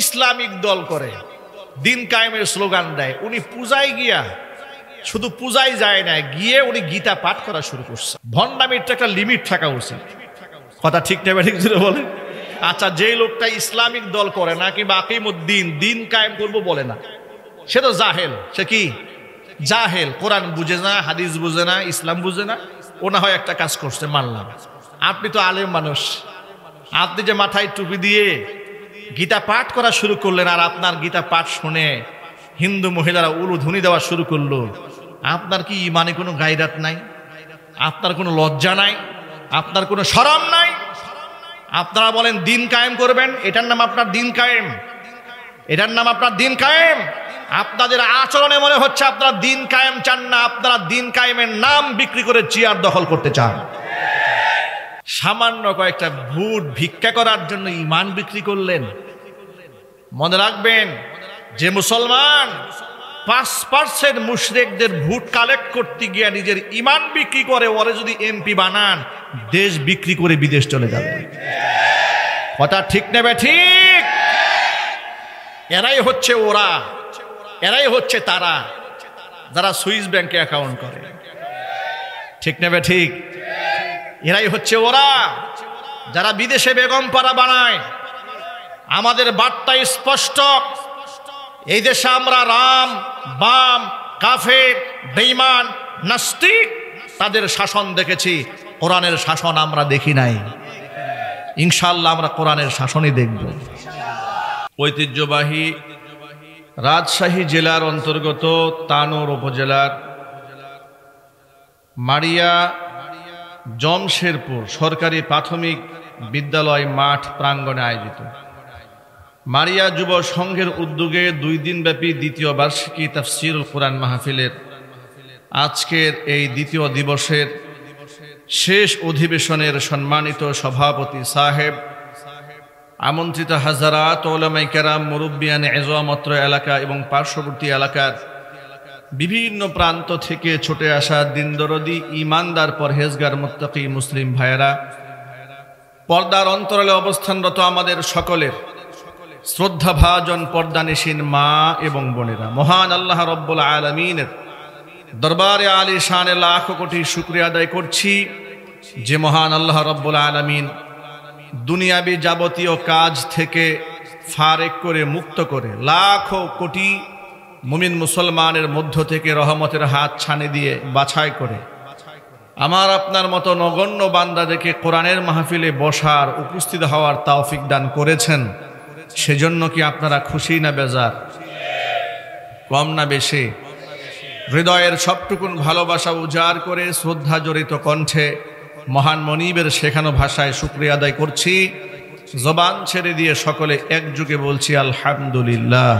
Islamic দল করে, দিন কায়েমের স্লোগান দেয়। উনি পূজায় গিয়া শুধু পূজায় যায় না, গিয়ে উনি গীতা পাঠ করা শুরু করছে। ভণ্ডামির তো একটা লিমিট থাকা উচিত, কথা ঠিক নেবে ঠিক জুড়ে বলে। আচ্ছা, যে লোকটা ইসলামিক দল করে না কিংবা আকিমুদ্দিন, দিন কায়েম করবো বলে না, সে তো জাহেল। সে কি জাহেল, কোরআন বুঝে না, হাদিস বুঝে না, ইসলাম বুঝে না। ও না হয় একটা কাজ করছে, মানলাম। আপনি তো আলেম মানুষ, আপনি যে মাথায় টুপি দিয়ে গীতা পাঠ করা শুরু করলেন, আর আপনার গীতা পাঠ শুনে হিন্দু মহিলারা উলুধ্বনি দেওয়া শুরু করলো, আপনার কি ইমানে কোনো গায়রাত নাই? আপনার কোনো লজ্জা নাই? আপনার কোনো শরম নাই? আপনারা বলেন দিন কায়েম করবেন, এটার নাম আপনার দিন কায়েম, এটার নাম আপনার দিন কায়েম। আপনাদের আচরণে মনে হচ্ছে আপনারা দিন কায়েম চান না, আপনারা দিন কায়েমের নাম বিক্রি করে চেয়ার দখল করতে চান। সামান্য কয়েকটা ভোট ভিক্ষা করার জন্য ইমান বিক্রি করলেন। মনে রাখবেন, যে মুসলমান 5% মুশরিকদের ভোট কালেক্ট করতে গিয়ে নিজের ইমান বিক্রি করে, ওরে যদি এমপি বানান, দেশ বিক্রি করে বিদেশ চলে যাবে। কথা ঠিক নেবে ঠিক? এরাই হচ্ছে ওরা, এরাই হচ্ছে তারা যারা সুইস ব্যাংকে অ্যাকাউন্ট করে। ঠিক নেবে ঠিক? এরাই হচ্ছে ওরা যারা বিদেশে বেগম পাড়া বানায়। আমাদের বার্তা স্পষ্ট, এই দেশে আমরা রাম, বাম, কাফের, বেঈমান, নাস্তিক তাদের শাসন দেখেছি, কোরআনের শাসন আমরা দেখি নাই। ইনশাআল্লাহ আমরা কোরআনের শাসনই দেখব। ঐতিহ্যবাহী রাজশাহী জেলার অন্তর্গত তানোর উপজেলার মারিয়া জমশেরপুর সরকারি প্রাথমিক বিদ্যালয় মাঠ প্রাঙ্গণে আয়োজিত মারিয়া যুব সংঘের উদ্যোগে 2 দিনব্যাপী দ্বিতীয় বার্ষিকী তাফসীরুল কোরআন মাহফিলের আজকের এই দ্বিতীয় দিবসের শেষ অধিবেশনের সম্মানিত সভাপতি সাহেব, আমন্ত্রিত হাজারাত ওলামায়ে কেরাম, মুরব্বিয়ান এজম, অত্র এলাকা এবং পার্শ্ববর্তী এলাকার বিভিন্ন প্রান্ত থেকে ছুটে আসা দিনদরদি, ইমানদার, পরহেজগার, মুত্তাকি মুসলিম ভাইয়েরা, পর্দার অন্তরালে অবস্থানরত আমাদের সকলের শ্রদ্ধাভাজন পর্দানিশীন মা এবং বোনেরা, মহান আল্লাহ রব্বুল আলামিনের দরবারে আলী শানে লাখ কোটি শুকরিয়া আদায় করছি যে মহান আল্লাহ রব্বুল আলামিন দুনিয়াবি যাবতীয় কাজ থেকে ফারেক করে, মুক্ত করে, লাখো কোটি মুমিন মুসলমানের মধ্য থেকে রহমতের হাত ছানি দিয়ে বাছাই করে আমার আপনার মতো নগণ্য বান্দাদেরকে কোরআনের মাহফিলে বসার, উপস্থিত হওয়ার তৌফিক দান করেছেন। সেজন্য কি আপনারা খুশি না বেজার? কম না বেশি? হৃদয়ের সবটুকুন ভালোবাসা উজাড় করে শ্রদ্ধা জড়িত কণ্ঠে মহান মনিবের শেখানো ভাষায় শুকরিয়া আদায় করছি। জবান ছেড়ে দিয়ে সকলে একযোগে বলছি আলহামদুলিল্লাহ।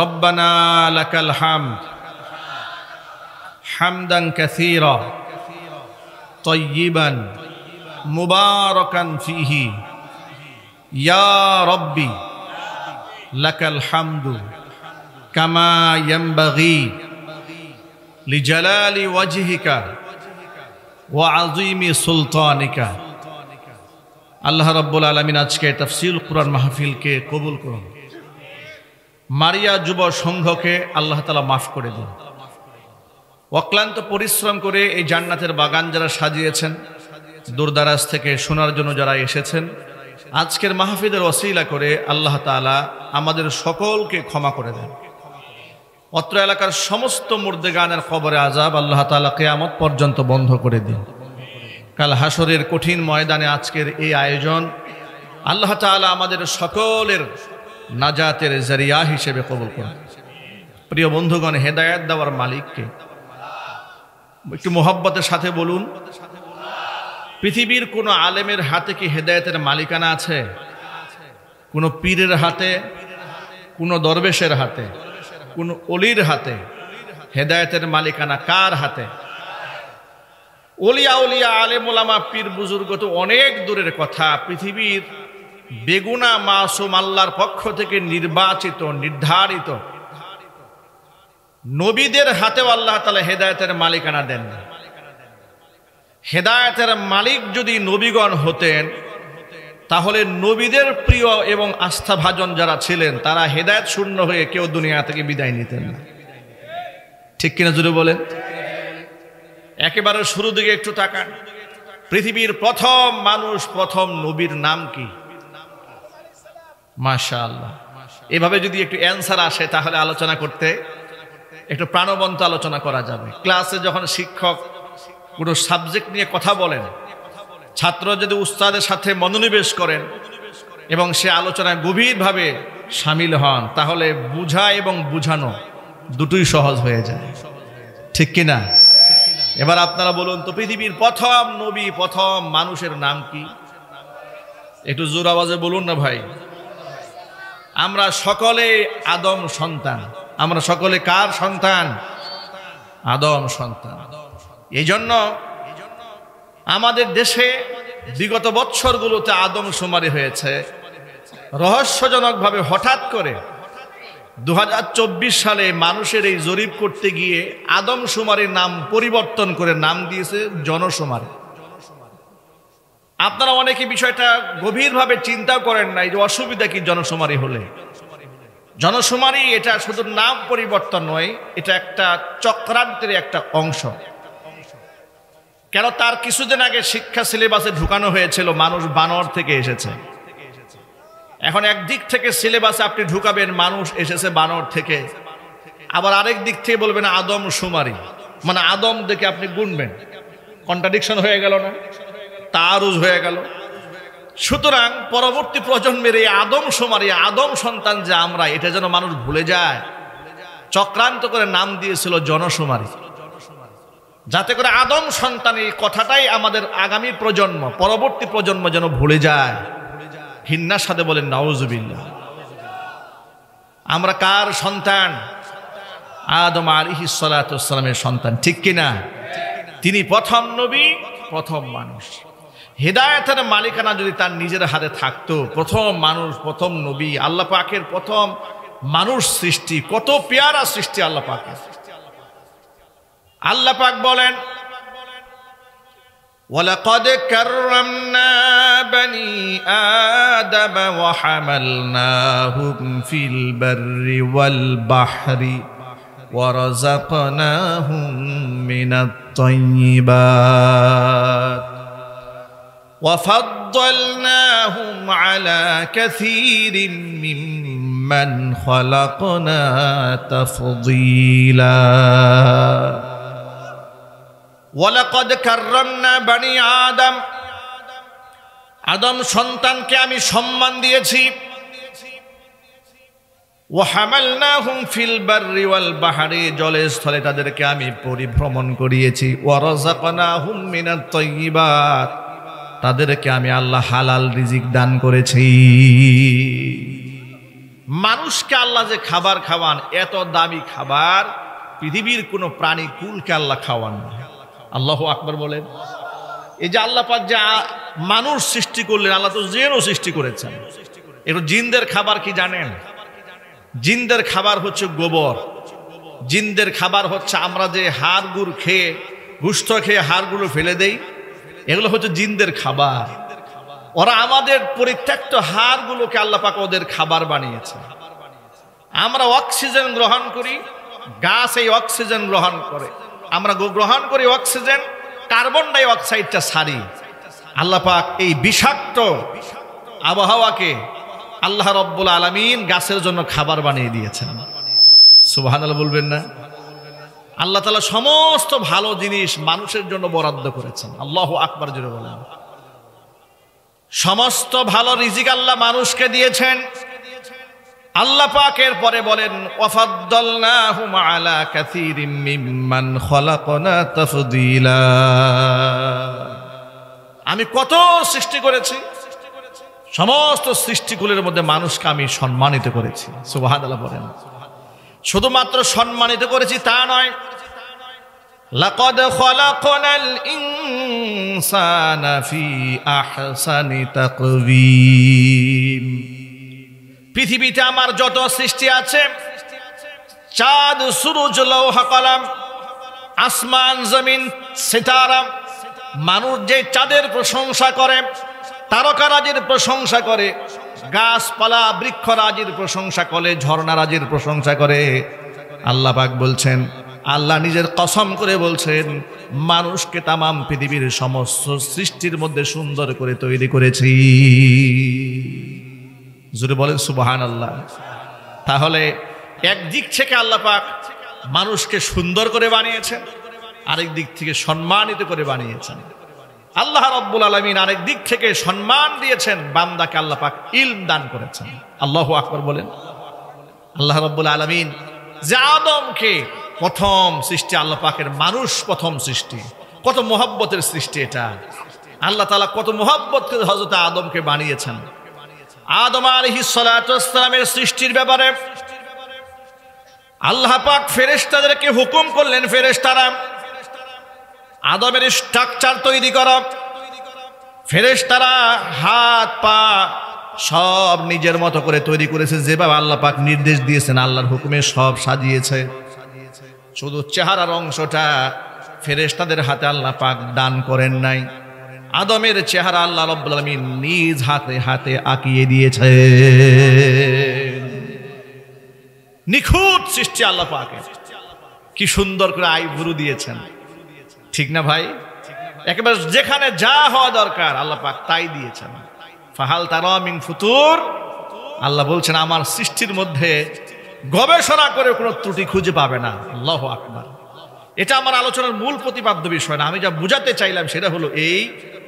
রব্বানা লাকাল হামদ হামদান কাসীরা তাইয়িবান মুবারাকান ফীহি ইয়া রব্বি লাকাল হামদু কামা ইয়ানবাগি লিজালালি ওয়াজহিকা ওয়া আযীমি সুলতানিকা। আল্লাহ রাব্বুল আলামিন আজকে তাফসীরুল কুরআন মাহফিলকে কবুল করুন। মারিয়া যুব সংঘকে আল্লাহ তাআলা মাফ করে দিন। অক্লান্ত পরিশ্রম করে এই জান্নাতের বাগান যারা সাজিয়েছেন, দূরদারাজ থেকে শোনার জন্য যারা এসেছেন, আজকের মাহফিলের ওসিলা করে আল্লাহ তাআলা আমাদের সকলকে ক্ষমা করে দেন। অত্র এলাকার সমস্ত মুর্দেগানের কবরে আযাব আল্লাহ তাআলা কিয়ামত পর্যন্ত বন্ধ করে দিন। কাল হাসরের কঠিন ময়দানে আজকের এই আয়োজন আল্লাহ তাআলা আমাদের সকলের নাজাতের জরিয়া হিসেবে কবুল করুন। প্রিয় বন্ধুগণ, হেদায়েত দেওয়ার মালিককে একটু মোহাব্বতের সাথে বলুন। পৃথিবীর কোন আলেমের হাতে কি হেদায়েতের মালিকানা আছে? কোন পীরের হাতে, কোন দরবেশের হাতে, কোন অলির হাতে হেদায়েতের মালিকানা কার হাতে? ওলিয়া উলিয়া, আলেম ওলামা, পীর বুজুর্গ তো অনেক দূরের কথা, পৃথিবীর বেগুনা মাসুম আল্লাহর পক্ষ থেকে নির্বাচিত, নির্ধারিত নবীদের হাতেও আল্লাহ তাআলা হেদায়েতের মালিকানা দেন না। হেদায়েতের মালিক যদি নবীগণ হতেন, তাহলে নবীদের প্রিয় এবং আস্থাভাজন যারা ছিলেন তারা হেদায়েত শূন্য হয়ে কেউ দুনিয়া থেকে বিদায় নিতেন না। ঠিক কিনা জুড়ে বলেন? একেবারে শুরু দিকে একটু তাকান, পৃথিবীর প্রথম মানুষ, প্রথম নবীর নাম কি? মাশাআল্লাহ। এভাবে যদি একটু অ্যান্সার আসে তাহলে আলোচনা করতে একটু প্রাণবন্ত আলোচনা করা যাবে। ক্লাসে যখন শিক্ষক কোনো সাবজেক্ট নিয়ে কথা বলেন, ছাত্র যদি উস্তাদের সাথে মনোনিবেশ করেন এবং সে আলোচনায় গভীরভাবে সামিল হন, তাহলে বুঝা এবং বুঝানো দুটোই সহজ হয়ে যায়। ঠিক কিনা? এবার আপনারা বলুন তো, পৃথিবীর প্রথম নবী, প্রথম মানুষের নাম কি? একটু জোর আওয়াজে বলুন না ভাই। আমরা সকলে আদম সন্তান। আমরা সকলে কার সন্তান? আদম সন্তান। এই জন্য আমাদের দেশে বিগত বৎসরগুলোতে আদমশুমারি হয়েছে। রহস্যজনকভাবে হঠাৎ করে 2024 সালে মানুষের এই জরিপ করতে গিয়ে আদমশুমারির নাম পরিবর্তন করে নাম দিয়েছে জনশুমারি। আপনারা অনেকে বিষয়টা গভীরভাবে চিন্তা করেন নাই যে অসুবিধা কি জনশুমারি হলে। জনশুমারি এটা শুধু নাম পরিবর্তন নয়, এটা একটা চক্রান্তের একটা অংশ। কেন? তার কিছুদিন আগে শিক্ষা সিলেবাসে ঢুকানো হয়েছিল মানুষ বানর থেকে এসেছে। এখন একদিক থেকে সিলেবাসে আপনি ঢুকাবেন মানুষ এসেছে বানর থেকে, আবার আরেক দিক থেকে বলবেন আদমশুমারি, মানে আদম দেখে আপনি গুনবেন। কন্ট্রাডিকশন হয়ে গেল না? তারুজ হয়ে গেল। সুতরাং পরবর্তী প্রজন্মের এই আদমশুমারি, আদম সন্তান যে আমরা, এটা যেন মানুষ ভুলে যায়, চক্রান্ত করে নাম দিয়েছিল জনশুমারি, যাতে করে আদম সন্তান এই কথাটাই আমাদের আগামী প্রজন্ম, পরবর্তী প্রজন্ম যেন ভুলে যায়। ঘৃণার সাথে বলেন নাউজুবিল্লাহ। আমরা কার সন্তান? আদম আলাইহিস সালাতু ওয়াস সালামের সন্তান। ঠিক কিনা? তিনি প্রথম নবী, প্রথম মানুষ। হেদায়েতের মালিকানা যদি তার নিজের হাতে থাকতো, প্রথম মানুষ, প্রথম নবী, আল্লাহ পাকের প্রথম মানুষ সৃষ্টি, কত পেয়ারা সৃষ্টি আল্লাহ পাকের। আল্লাহ পাক বলেন, ওয়ালাকাদ কাররামনা বানি আদম ওয়া হামালনাহুম ফিল বাররি ওয়াল বাহরি ওয়া রাযাকনাহুম মিনাত তাইয়্যিবাত ওয়া ফাদ্দালনাহুম আলা কাসীরিম মিম্মান খালাকনা তাফদীলা। ওয়ালাকাদ কাররামনা বানি আদম, আদম সন্তানকে আমি সম্মান দিয়েছি। ওয়া হামালনাহুম ফিল বাররি ওয়াল বাহরি, জলে স্থলে তাদেরকে আমি পরিভ্রমণ করিয়েছি। ওয়া রাযাকনাহুম মিনাত তাইয়্যিবাত, তাদেরকে আমি আল্লাহ হালাল রিজিক দান করেছি। মানুষকে আল্লাহ যে খাবার খাওয়ান, এত দামি খাবার পৃথিবীর কোনো প্রাণী কুলকে আল্লাহ খাওয়ান না। আল্লাহু আকবার বলেন। এই যে আল্লাহ পাক যে মানুষ সৃষ্টি করলেন, আল্লাহ তো জিনও সৃষ্টি করেছেন। একটু জিনদের খাবার কি জানেন? জিনদের খাবার হচ্ছে গোবর। জিনদের খাবার হচ্ছে আমরা যে হাড়গুড় খেয়ে, গোশত খেয়ে হাড়গুলো ফেলে দেই, এগুলো হচ্ছে জিনদের খাবার। ওরা আমাদের পরিত্যক্ত হাড়গুলোকে আল্লাহ পাক ওদের খাবার বানিয়েছে। আমরা অক্সিজেন গ্রহণ করি, গাছ এই অক্সিজেন গ্রহণ করে, আমরা গ্রহণ করি অক্সিজেন, কার্বন ডাই অক্সাইডটা ছাড়ি। আল্লাহ পাক এই বিষাক্ত আবহাওয়াকে আল্লাহ রব্বুল আলামিন গাছের জন্য খাবার বানিয়ে দিয়েছেন। সুবহানাল্লাহ বলবেন না? আল্লাহ তাআলা সমস্ত ভালো জিনিস মানুষের জন্য বরাদ্দ করেছেন। আল্লাহু আকবার জোরে বলেন। সমস্ত ভালো রিজিক আল্লাহ মানুষকে দিয়েছেন। আল্লাহ পাকের পরে বলেন, ওয়াফাদ্দালনাহুম আলা কাসীরিম মিম্মান খালাকনা তাফদীলা, আমি কত সৃষ্টি করেছি, সমস্ত সৃষ্টিগুলোর মধ্যে মানুষকে আমি সম্মানিত করেছি। সুবহানাল্লাহ বলেন। শুধুমাত্র সম্মানিত করেছি তা নয়, লাকাদ খালাকনাল ইনসানা ফি আহসানি তাকওয়িম, পৃথিবীতে আমার যত সৃষ্টি আছে, চাঁদ, সূরজ, লৌহ কলম, আসমান, জমিন, সিতারা, মানুষ যে চাঁদের প্রশংসা করে, তারকারাজির প্রশংসা করে, গাছপালা বৃক্ষরাজির প্রশংসা করে, ঝর্ণারাজির প্রশংসা করে। আল্লাহ পাক বলছেন, আল্লাহ নিজের কসম করে বলছেন, মানুষকে তামাম পৃথিবীর সমস্ত সৃষ্টির মধ্যে সুন্দর করে তৈরি করেছি। জোরে বলেন সুবহানাল্লাহ। তাহলে একদিক থেকে আল্লাহ পাক মানুষকে সুন্দর করে বানিয়েছেন, আরেক দিক থেকে সম্মানিত করে বানিয়েছেন। আল্লাহ রাব্বুল আলামিন আরেক দিক থেকে সম্মান দিয়েছেন, বান্দাকে আল্লাহ পাক ইলম দান করেছেন। আল্লাহু আকবার বলেন। আল্লাহ রাব্বুল আলামিন যে আদমকে প্রথম সৃষ্টি, আল্লাহ পাকের মানুষ প্রথম সৃষ্টি, কত মোহাব্বতের সৃষ্টি এটা। আল্লাহ তাআলা কত মোহাব্বত করে হযরত আদমকে বানিয়েছেন। আদম আলাইহিস সালাতু ওয়াস সালামের সৃষ্টির ব্যাপারে আল্লাহ পাক ফেরেশতাদেরকে হুকুম করলেন, ফেরেশতারা আদমের স্ট্রাকচার তৈরি করা। ফেরেশতারা হাত পা সব নিজের মতো করে তৈরি করেছে, যেভাবে আল্লাহ পাক নির্দেশ দিয়েছেন, আল্লাহর হুকুমে সব সাজিয়েছে। শুধু চেহারার অংশটা ফেরেশতাদের হাতে আল্লাহ পাক দান করেন নাই। আদমের চেহারা আল্লাহ রাব্বুল আলামিন নিজ হাতে হাতে আঁকিয়ে দিয়েছে। নিখুঁত সৃষ্টি আল্লাহ পাকের, কি সুন্দর করে আইব্রু দিয়েছেন, ঠিক না ভাই? একেবারে যেখানে যা হওয়া দরকার আল্লাহ পাক তাই দিয়েছেন। ফাহাল তারা মিন ফুতুর, আল্লাহ বলছেন আমার সৃষ্টির মধ্যে গবেষণা করে কোনো ত্রুটি খুঁজে পাবে না। আল্লাহু আকবার। এটা আমার আলোচনার মূল প্রতিপাদ্য বিষয় না, আমি যা বুঝাতে চাইলাম সেটা হলো এই,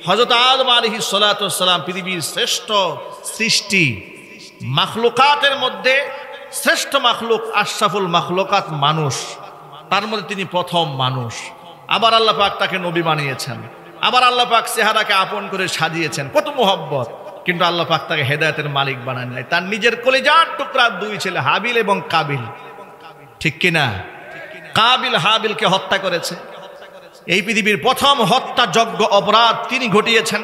হযরত আদম আলাইহিস সালাতু ওয়াস সালাম পৃথিবীর শ্রেষ্ঠ সৃষ্টি, মাখলুকাতের মধ্যে শ্রেষ্ঠ মাখলুক, আশরাফুল মাখলুকাত মানুষ, তার মধ্যে তিনি প্রথম মানুষ। আবার আল্লাহ পাক তাকে নবী বানিয়েছেন, আবার আল্লাহ পাক চেহারাকে আপন করে সাজিয়েছেন, কত মোহাব্বত। কিন্তু আল্লাহ পাক তাকে হেদায়েতের মালিক বানান নাই, তার নিজের কলিজার টুকরা দুই ছেলে হাবিল এবং কাবিল, ঠিক কিনা? কাবিল হাবিলকে হত্যা করেছে। এই পৃথিবীর প্রথম হত্যাযজ্ঞ অপরাধ তিনি ঘটিয়েছেন।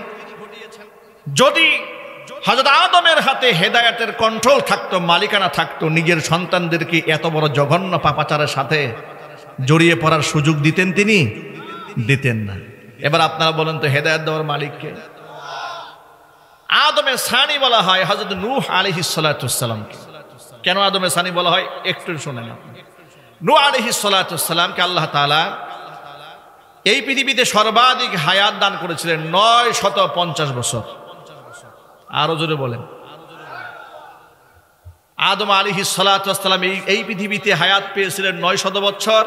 যদি হযরত আদমের হাতে হেদায়েতের কন্ট্রোল থাকতো, মালিকানা থাকতো, নিজের সন্তানদেরকে এত বড় জঘন্য পাপাচারের সাথে জড়িয়ে পড়ার সুযোগ দিতেন তিনি? দিতেন না। এবার আপনারা বলেন তো হেদায়েত দেওয়ার মালিককে? আদমের সানি বলা হয় হযরত নূহ আলাইহিস সালাতু ওয়াস সালামকে। কেন আদমের সানি বলা হয় একটু শুনেন আপনি। নূহ আলাইহিস সালাতু ওয়াস সালামকে আল্লাহ তাআলা এই পৃথিবীতে সর্বাধিক হায়াত দান করেছিলেন 950 বছর। আরো জোরে বলেন। আদম আলাইহিস সালাতু ওয়াস সালাম এই পৃথিবীতে হায়াত পেয়েছিলেন 900 বছর,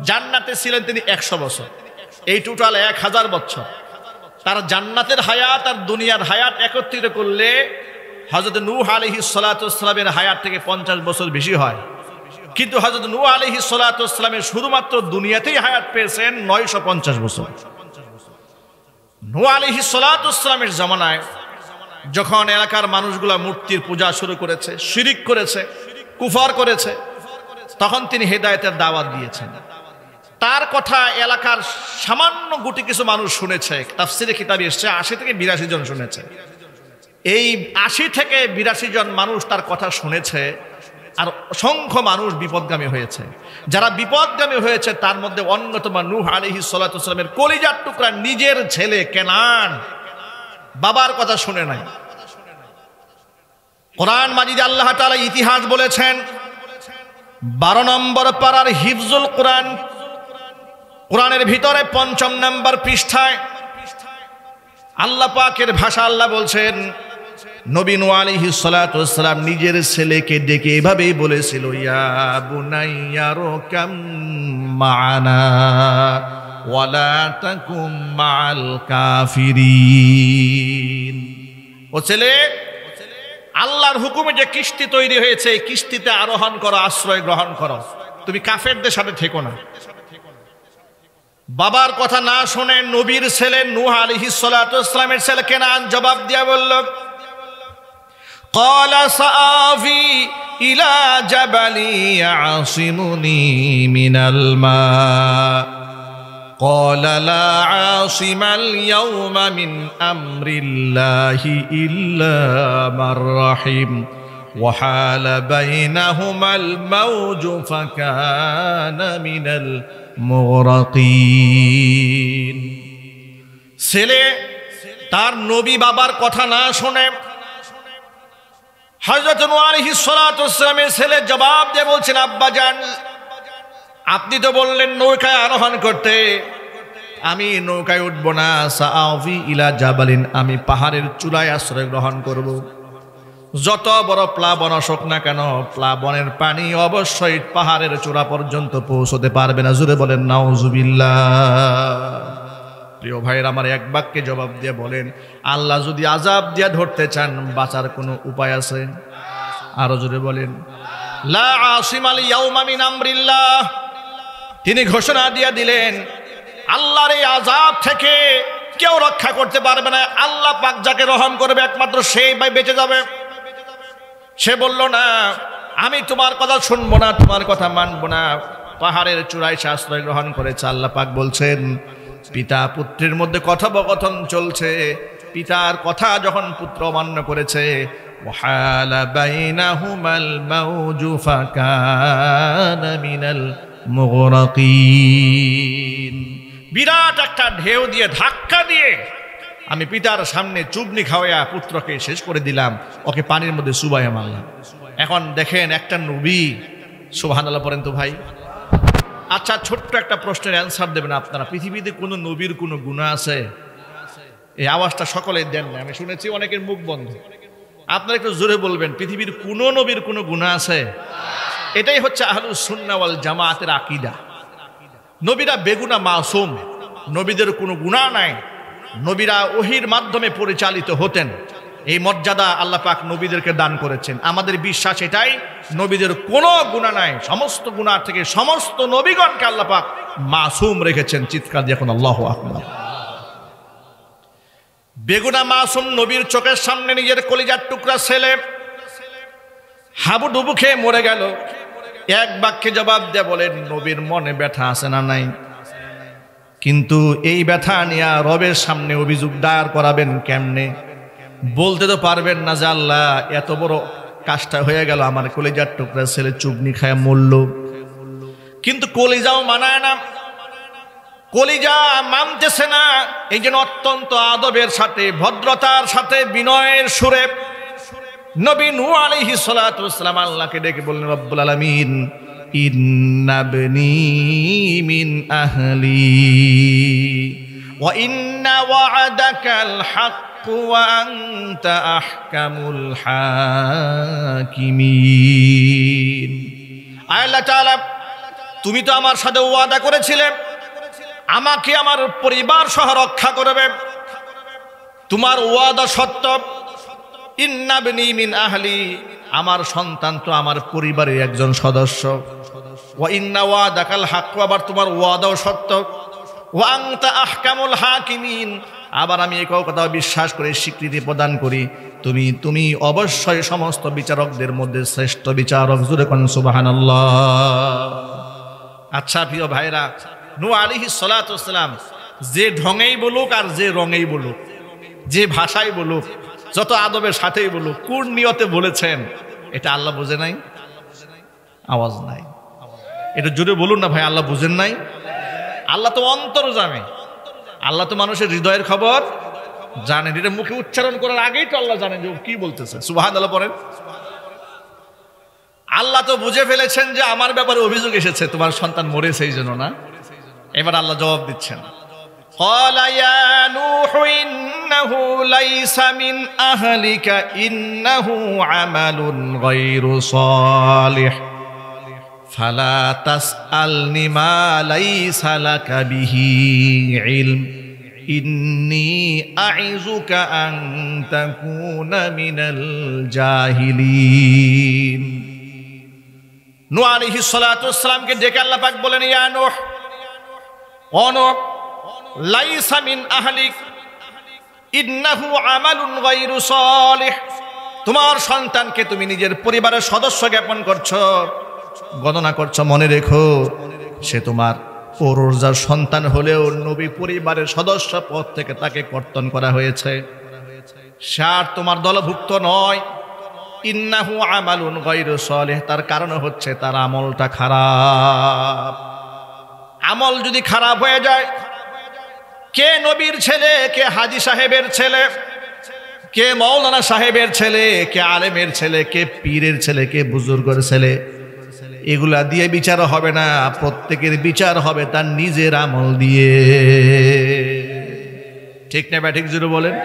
জান্নাতে ছিলেন তিনি 100 বছর, এই টোটাল 1000 বছর। তার জান্নাতের হায়াত আর দুনিয়ার হায়াত একত্রিত করলে হযরত নূহ আলাইহিস সালাতু ওয়াস সালামের হায়াত থেকে 50 বছর বেশি হয়। কিন্তু হযরত নূহ আলাইহিস সালাতু ওয়াস সালামের শুধুমাত্র দুনিয়াতেই হায়াত পেয়েছেন 950 বছর। নূহ আলাইহিস সালাতু ওয়াস সালামের জামানায় যখন এলাকার মানুষগুলা মূর্তির পূজা শুরু করেছে, শিরিক করেছে, কুফর করেছে, তখন তিনি হেদায়েতের দাওয়াত দিয়েছেন। তার কথা এলাকার সামান্য গুটি কিছু মানুষ শুনেছে, তাফসীরে কিতাবে এসেছে 80 থেকে 82 জন শুনেছে। এই 80 থেকে 82 জন মানুষ তার কথা শুনেছে, আর অসংখ্য মানুষ বিপদগামী হয়েছে। যারা বিপদগামী হয়েছে তার মধ্যে অন্যতম নূহ আলাইহিস সালাতু ওয়াস সালামের কলিজার টুকরা নিজের ছেলে কেনান, বাবার কথা শুনে নাই। কোরআন মাজিদে আল্লাহ তাআলা ইতিহাস বলেছেন, 12 নম্বর পারার হিফজুল কোরআন, কোরআনের ভিতরে 5 নম্বর পৃষ্ঠায় আল্লাহ পাকের ভাষা আল্লাহ বলছেন, নবী নূহ আলাইহিস সালাতু ওয়াস সালাম নিজের ছেলেকে ডেকে এভাবেই বলেছিল, ইয়া বুনাইয়া রকাম মা'ানা ওয়ালা তাকুম মা'আল কাফিরিন। ও ছেলে, আল্লাহর হুকুমে যে কিস্তি তৈরি হয়েছে, এই কিস্তিতে আরোহণ করো, আশ্রয় গ্রহণ করো, তুমি কাফেরদের সাথে থেকো না। বাবার কথা না শুনে নবীর ছেলে নূহ আলাইহিস সালাতু ওয়াস সালামের ছেলে কেনান জবাব দিয়া বলল, ক্বালা সাআভি ইলা জাবালি ইয়াসিমুনি মিনাল মা ক্বালা লা আসিমাল ইয়াওমা মিন আমরিল্লাহি ইল্লা মান রাহিম ওয়া হালা বাইনাহুমাল মাওজু ফাকানা মিনাল মুগরাকিন। ছেলে তার নবী বাবার কথা না শুনে হযরত নূহ আলাইহিস সালাতু ওয়াস সালামের ছেলে জবাব দিয়ে বলছেন, আব্বাজান আপনি তো বললেন নৌকায় আরোহণ করতে, আমি নৌকায় উঠব না। সাআফি ইলা জাবালিন, আমি পাহাড়ের চূড়ায় আশ্রয় গ্রহণ করব। যত বড় প্লাবন আসুক না কেন, প্লাবনের পানি অবশ্যই পাহাড়ের চূড়া পর্যন্ত পৌঁছতে পারবে না। জোরে বলেন নাউজুবিল্লাহ। প্রিয় ভাইয়ের আমার এক বাক্যে জবাব দিয়ে বলেন, আল্লাহ যদি আযাব দিয়ে ধরতে চান, বাঁচার কোনো উপায় আছে? আরো জোরে বলেন, লা আসিমাল ইয়াউমা মিন আমরিল্লাহ। তিনি ঘোষণা দিয়ে দিলেন, আল্লাহর এই আযাব থেকে কেউ রক্ষা করতে পারবে না। আল্লাহ পাক যাকে রহম করবে একমাত্র সেই ভাই বেঁচে যাবে। সে বলল, না আমি তোমার কথা শুনবো না, তোমার কথা মানবো না। পাহাড়ের চূড়ায় সে আশ্রয় গ্রহণ করেছে। আল্লাহ পাক বলছেন, পিতা পুত্রের মধ্যে কথোপকথন চলছে। পিতার কথা যখন পুত্র অমান্য করেছে, ওয়াহালা বাইনাহুমাল মাউজু ফাকানা মিনাল মুগরাকিন। বিরাট একটা ঢেউ দিয়ে, ধাক্কা দিয়ে আমি পিতার সামনে চুবনি খাওয়াইয়া পুত্রকে শেষ করে দিলাম, ওকে পানির মধ্যে চুবাইয়া মারলাম। এখন দেখেন একটা নবী, সুবহানাল্লাহ পড়েন তো ভাই। আচ্ছা, ছোট্ট একটা প্রশ্নের অ্যান্সার দেবেন আপনারা। পৃথিবীতে কোনো নবীর কোনো গুনাহ আছে? এই আওয়াজটা সকলেই দেন না, আমি শুনেছি অনেকের মুখ বন্ধ। আপনারা একটু জোরে বলবেন, পৃথিবীর কোনো নবীর কোনো গুনাহ আছে? এটাই হচ্ছে আহলুস সুন্নাহ ওয়াল জামাআতের আকীদা। নবীরা বেগুনা মাসুম, নবীদের কোনো গুনাহ নাই। নবীরা ওহীর মাধ্যমে পরিচালিত হতেন। এই মর্যাদা আল্লাহ পাক নবীদেরকে দান করেছেন। আমাদের বিশ্বাস এটাই, নবীদের কোনো গুনাহ নাই। সমস্ত গুনাহ থেকে সমস্ত নবীগণকে আল্লাহ পাক মাসুম রেখেছেন। চিৎকার দিয়ে এখন আল্লাহু আকবার। বেগুনা মাসুম নবীর চোখের সামনে নিজের কলিজার টুকরা ছেলে হাবুডুবু খেয়ে মরে গেল। এক বাক্যে জবাব দিয়ে বলেন, নবীর মনে ব্যথা আছে না নাই? কিন্তু এই ব্যথা নিয়ে রবের সামনে অভিযোগ দায়ের করাবেন কেমনে? বলতে তো পারবেন না যে আল্লাহ এত বড় কাজটা হয়ে গেল, আমার কলিজার টুকরা ছেলে চুবনি খায় মরল। কিন্তু কলিজাও মানায় না, কলিজা মানতেছে না। এই জন্য অত্যন্ত আদবের সাথে, ভদ্রতার সাথে, বিনয়ের সুরে নবী নূহ আলাইহিস সালাতু ওয়াস সালাম আল্লাহকে ডেকে বললেন, রব্বুল আলামিন, ইন্নাবনি মিন আহলি ওয়া ইন্না ওয়া'দাকাল হক ওয়া আনতা আহকামুল হাকিমিন। আল্লাহ তাআলা, তুমি তো আমার সাথে ওয়াদা করেছিলে আমাকে আমার পরিবার সহ রক্ষা করবে। তোমার ওয়াদা সত্য। ইন্নাবনি মিন আহলি, আমার সন্তান তো আমার পরিবারের একজন সদস্য। ওয়া ইন্না ওয়াদাকাল হক, আবার তোমার ওয়াদাও সত্য। ওয়া আনতা আহকামুল হাকিমিন, আবার আমি এই কথা বিশ্বাস করে স্বীকৃতি প্রদান করি, তুমি অবশ্যই সমস্ত বিচারকদের মধ্যে শ্রেষ্ঠ বিচারক। জোরে কোন সুবহানাল্লাহ। আচ্ছা প্রিয় ভাইরা, নূহ আলাইহিস সালাতু ওয়াস সালাম যে ঢঙেই বলুক আর যে রঙেই বলুক, যে ভাষায় বলুক, যত আদবের সাথেই বলুক, কোন নিয়তে বলেছেন এটা আল্লাহ বুঝে নাই? আওয়াজ নাই, এটা জোরে বলুন না ভাই। আল্লাহ বুঝেন নাই? আল্লাহ তো অন্তর্যামী, আল্লাহ তো মানুষের হৃদয়ের খবর জানেন। এটা মুখে উচ্চারণ করার আগেই তো আল্লাহ জানেন যে কি বলতেছে। সুবহানাল্লাহ পড়েন। আল্লাহ তো বুঝে ফেলেছেন যে আমার ব্যাপারে অভিযোগ এসেছে, তোমার সন্তান মরেছে এই জন্য না। এবার আল্লাহ জবাব দিচ্ছেন, قال يا نوح إنه ليس من أهلك إنه عمل غير صالح فلا تسألني ما ليس لك به علم إني أعظك أن تكون من الجاهلين। নূহ আলাইহিস সালাতু ওয়াস সালামকে ডেকে আল্লাহ পাক বলেন, ইয়া নূহ, ও নূহ, লাইসা মিন আহলিক ইন্নাহু আমালুন গায়রু সালিহ, তোমার সন্তানকে তুমি নিজের পরিবারের সদস্য জ্ঞাপন করছো, গণনা করছো। মনে রেখো, সে তোমার পরজার সন্তান হলেও নবী পরিবারের সদস্য পদ থেকে তাকে কর্তন করা হয়েছে। সে আর তোমার দলভুক্ত নয়। ইন্নাহু আমালুন গায়রু সালিহ, তার কারণ হচ্ছে তার আমলটা খারাপ। আমল যদি খারাপ হয়ে যায়, কে নবীর ছেলে, কে হাজী সাহেবের ছেলে, কে মৌলানা সাহেবের ছেলে, কে আলেমের ছেলে, কে পীরের ছেলে, কে বুজুর্গের ছেলে, এগুলা দিয়ে বিচার হবে না। প্রত্যেকের বিচার হবে তার নিজের আমল দিয়ে। ঠিক না ব্যাঠিক জুড়ে বলেন?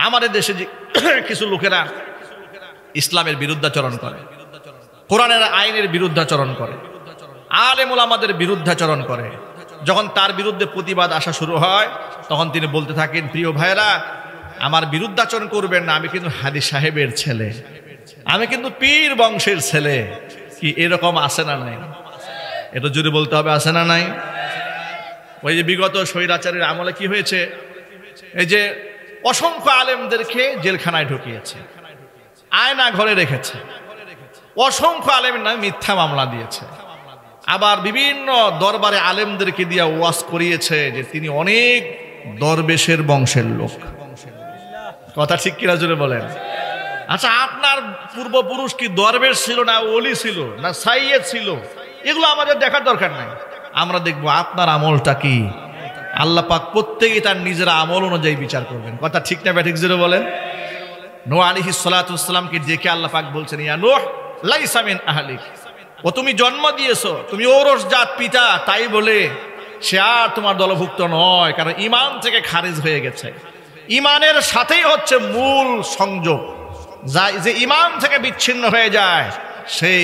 আমাদের দেশে যে কিছু লোকেরা ইসলামের বিরুদ্ধাচরণ করে, কোরআনের আইনের বিরুদ্ধাচরণ করে, আলেম ওলামাদের বিরুদ্ধাচরণ করে, যখন তার বিরুদ্ধে প্রতিবাদ আসা শুরু হয় তখন তিনি বলতে থাকেন, প্রিয় ভাইরা আমার বিরুদ্ধাচরণ করবেন না, আমি কিন্তু হাজী সাহেবের ছেলে, আমি কিন্তু পীর বংশের ছেলে। কি এরকম আছে না নাই? এটা জুড়ে বলতে হবে, আছে না নাই? ওই যে বিগত স্বৈরাচারের আমলে কি হয়েছে, এই যে অসংখ্য আলেমদেরকে জেলখানায় ঢুকিয়েছে, আয়না ঘরে রেখেছে, অসংখ্য আলেমের নামে মিথ্যা মামলা দিয়েছে, আবার বিভিন্ন দরবারে আলেমদেরকে দিয়ে ওয়াজ করিয়েছে যে তিনি অনেক দরবেশের বংশের লোক। কথা ঠিক কিনা জুড়ে বলেন? আচ্ছা, আপনার পূর্বপুরুষ কি দরবেশ ছিল, না ওলি ছিল, না সাইয়েদ ছিল? এগুলো আমাদের দেখার দরকার নাই। আমরা দেখবো আপনার আমলটা কি। আল্লাহ পাক প্রত্যেকেই তার নিজের আমল অনুযায়ী বিচার করবেন। কথা ঠিক না ব্যাঠিক জুড়ে বলেন? নূহ আলাইহিস সালাতু ওয়াস সালামকে দেখে আল্লাহ পাক বলছেন, ইয়া নূহ লাইসা মিন আহলিক, ও তুমি জন্ম দিয়েছো, তুমি ওরস জাত পিতা, তাই বলে সে আর তোমার দলভুক্ত নয়, কারণ ঈমান থেকে খারিজ হয়ে গেছে। ঈমানের সাথেই হচ্ছে মূল সংযোগ, যে ঈমান থেকে বিচ্ছিন্ন হয়ে যায় সেই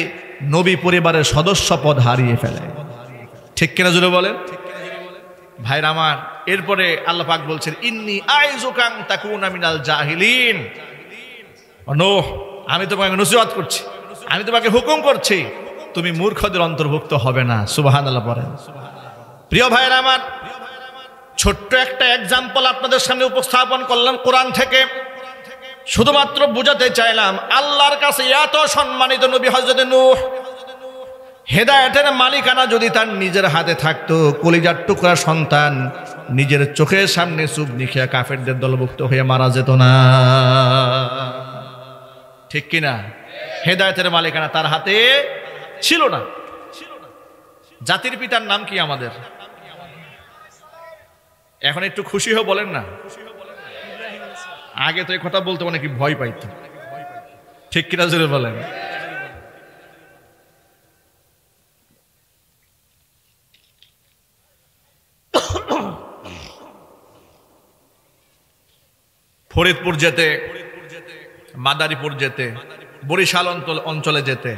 নবী পরিবারের সদস্য পদ হারিয়ে ফেলে। ঠিক কিনা জুড়ে বলেন? ভাইরা আমার, এরপরে আল্লাহ পাক বলছেন, ইন্নী আইযুকা আন তাকুনা মিনাল জাহিলিন, নূহ আমি তোমাকে নসিহত করছি, আমি তোমাকে হুকুম করছি, তুমি মূর্খদের অন্তর্ভুক্ত হবে না। সুবহানাল্লাহ বলেন। প্রিয় ভাইরা আমার, ছোট্ট একটা এক্সাম্পল আপনাদের সামনে উপস্থাপন করলাম কোরআন থেকে, শুধুমাত্র বুঝাতে চাইলাম আল্লাহর কাছে এত সম্মানিত নবী হযরত নূহ, হেদায়েতের মালিকানা যদি তার নিজের হাতে থাকতো, কলিজার টুকরা সন্তান নিজের চোখের সামনে চুপ নিখিয়া কাফেরদের দলভুক্ত হয়ে মারা যেত না। ঠিক কিনা? হেদায়েতের মালিকানা তার হাতে ছিল না। জাতির পিতার নাম কি আমাদের? এখন একটু খুশি হয়ে বলেন না। আগে তো এই কথা বলতে অনেকে ভয় পাইত। ঠিক কিনা জোরে বলেন? ফরিদপুর যেতে, মাদারীপুর যেতে, বরিশাল অঞ্চলে যেতে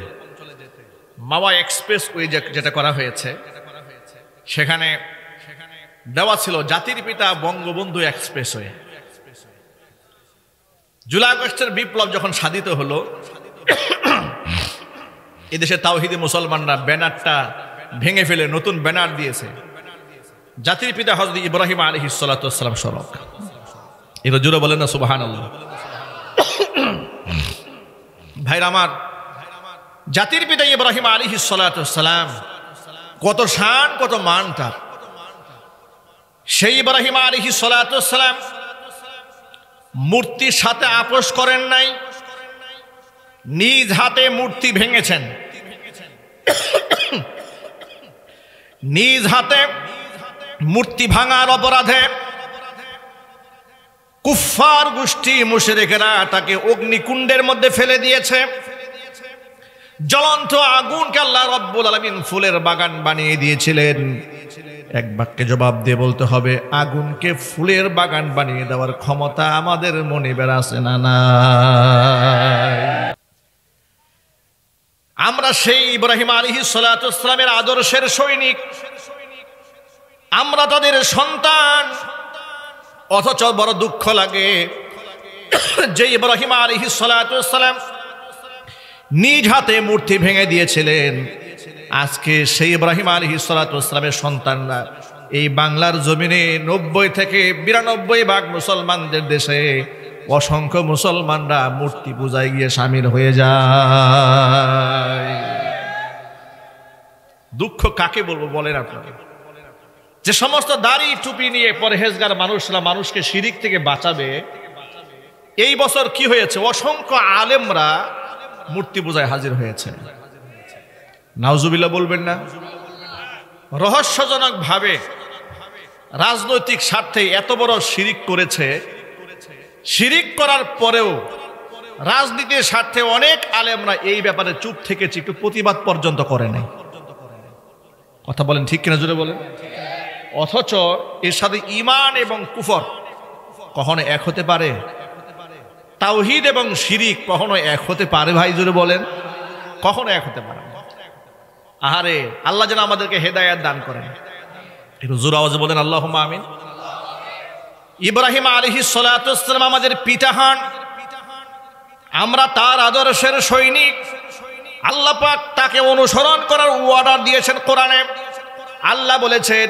মাওয়া এক্সপ্রেস ওয়ে যেটা করা হয়েছে, সেখানে দেওয়া ছিল জাতির পিতা বঙ্গবন্ধু এক্সপ্রেসওয়ে। জুলাই আগস্টের বিপ্লব যখন সাধিত হলো, এদেশে তাওহীদি মুসলমানরা ব্যানারটা ভেঙে ফেলে নতুন ব্যানার দিয়েছে, জাতির পিতা হযরত ইব্রাহিম আলাইহিস সালাতু ওয়াস সালাম সড়ক। এটা জুড়ে বলেন না সুবহানাল্লাহ? ভাইরা আমার, জাতির পিতা ইব্রাহিম আলাইহিস সালাতু ওয়াস সালাম কত শান, কত মান তার। সেই ইব্রাহিম আলাইহিস সালাতু ওয়াস সালাম মূর্তির সাথে আপোষ করেন নাই, নিজ হাতে মূর্তি ভেঙেছেন, নিজ হাতে মূর্তি ভাঙার অপরাধে কুফফার গোষ্ঠী মুশরিকেরা তাকে অগ্নিকুণ্ডের মধ্যে ফেলে দিয়েছে। জ্বলন্ত আগুনকে আল্লাহ রাব্বুল আলামিন ফুলের বাগান বানিয়ে দিয়েছিলেন। এক বাক্যে জবাব দিয়ে বলতে হবে, আগুনকে ফুলের বাগান বানিয়ে দেওয়ার ক্ষমতা আমাদের মনিবের আছে না নাই? আমরা সেই ইব্রাহিম আলাইহিস সালাতু ওয়াস সালামের আদর্শের সৈনিক, আমরা তাদের সন্তান। অথচ বড় দুঃখ লাগে যে ইব্রাহিম আলাইহিস সালাতু ওয়াস সালাম নিজ হাতে মূর্তি ভেঙে দিয়েছিলেন, আজকে সেই ইব্রাহিম আলাইহিস সালাতু ওয়াস সালামের সন্তানরা এই বাংলার জমিনে 90 থেকে 92% মুসলমানদের দেশে অসংখ্য মুসলমানরা মূর্তি পূজায় গিয়ে শামিল হয়ে যায়। দুঃখ কাকে বলবো বলেন আপনারা? যে সমস্ত দাড়ি টুপি নিয়ে পরহেজগার মানুষরা মানুষকে শিরিক থেকে বাঁচাবে, এই বছর কি হয়েছে? অসংখ্য আলেমরা মূর্তি পূজায় হাজির হয়েছে। নাউজুবিল্লাহ বলবেন না? রহস্যজনক ভাবে রাজনৈতিক স্বার্থে এত বড় শিরিক করেছে, শিরিক করার পরেও রাজনীতির স্বার্থে অনেক আলেমরা এই ব্যাপারে চুপ থেকেছে, একটু প্রতিবাদ পর্যন্ত করে নাই। কথা বলেন ঠিক কিনা, জোরে বলেন। অথচ এর সাথে ঈমান এবং কুফর কখনো এক হতে পারে? তাওহীদ এবং শিরিক কখনো এক হতে পারে ভাই, জোরে বলেন? কখনো এক হতে পারে না। আহারে, আল্লাহ যেন আমাদেরকে হেদায়েত দান করেন। একটু জোরে আওয়াজে বলেন আল্লাহুম্মা আমিন। ইব্রাহিম আলাইহিস সালাতু ওয়াস সালাম আমাদের পিতা হন, আমরা তার আদর্শের সৈনিক। আল্লাহ পাক তাকে অনুসরণ করার অর্ডার দিয়েছেন কোরআনে। আল্লাহ বলেছেন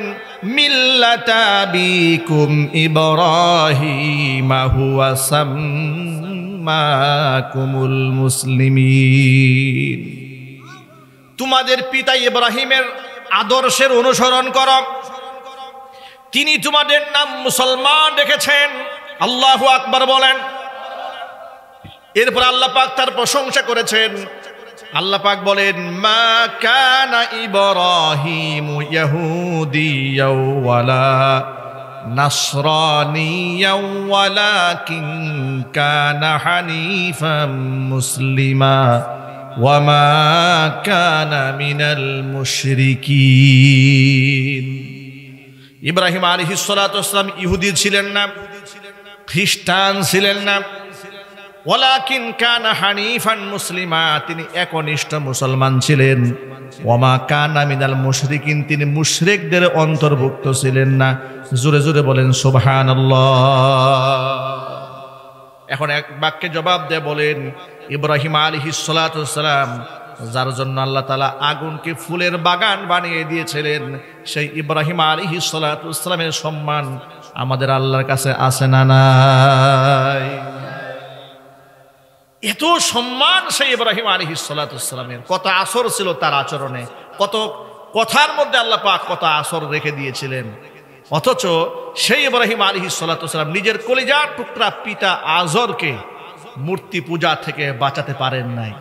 মিল্লাতা বিকুম ইব্রাহিম হুয়া সাম্মাকুমুল মুসলিমিন। তোমাদের পিতা ইব্রাহিমের আদর্শের অনুসরণ করো, তিনি তোমাদের নাম মুসলমান রেখেছেন। আল্লাহু আকবার বলেন। এরপর আল্লাহ পাক তার প্রশংসা করেছেন। আল্লাহ পাক বলেন মা কানা ইব্রাহিমু ইয়াহুদিয়াও ওয়ালা নাসরানিয়াও ওয়ালাকিন কানা হানিফাম মুসলিমা ওয়া মা কানা মিনাল মুশরিকিন। ইব্রাহিম আলাইহিস সালাতু ওয়াস সালাম ইহুদি ছিলেন না, খ্রিস্টান ছিলেন না, ওয়ালাকিন কানা হানিফান মুসলিমা, তিনি একনিষ্ঠ মুসলমান ছিলেন। ওয়ামা কানা মিনাল মুশরিকিন, তিনি মুশরিকদের অন্তর্ভুক্ত ছিলেন না। জোরে জোরে বলেন সুবহানাল্লাহ। এখন এক বাক্যে জবাব দিয়ে বলেন ইব্রাহিম আলাইহিস সালাতু ওয়াস সালাম, যার জন্য আল্লাহ তাআলা আগুনকে ফুলের বাগান বানিয়ে দিয়েছিলেন, সেই ইব্রাহিম আলাইহিস সালাতু ওয়াস সালামের সম্মান আমাদের আল্লাহর কাছে আছে না নাই? এত সম্মান সেই ইব্রাহিম আলাইহিস সালাতু ওয়াস সালামের। কত আসর ছিল তার আচরণে, কত কথার মধ্যে আল্লাহ পাক কত আসর রেখে দিয়েছিলেন। অথচ সেই ইব্রাহিম আলাইহিস সালাতু ওয়াস সালাম নিজের কলিজার টুকরা পিতা আজরকে মূর্তি পূজা থেকে বাঁচাতে পারেন নাই।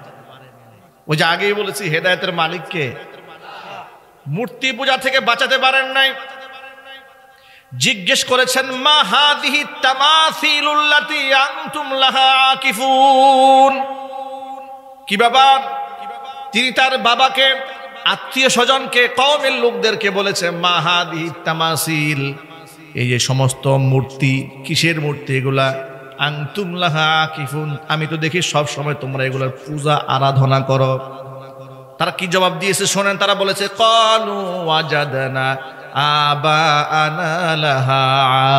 ওই যে আগেই বলেছি হেদায়েতের মালিককে, মূর্তি পূজা থেকে বাঁচাতে পারেন নাই। জিজ্ঞেস করেছেন মা হাদিহি তামাসিলুল্লাতি আনতুম লাহা আকিফুন, কি ব্যাপার? তিনি তার বাবাকে, আত্মীয় স্বজনকে, কওমের লোকদেরকে বলেছে মা হাদিহি তামাসিল, এই যে সমস্ত মূর্তি, কিসের মূর্তি এগুলা? আনতুম লাহা আকিফুন, আমি তো দেখি সব সময় তোমরা এগুলার পূজা আরাধনা করো। তারা কি জবাব দিয়েছে শোনেন। তারা বলেছে ক্বালু ওয়াজাদনা আবাআনা লাহা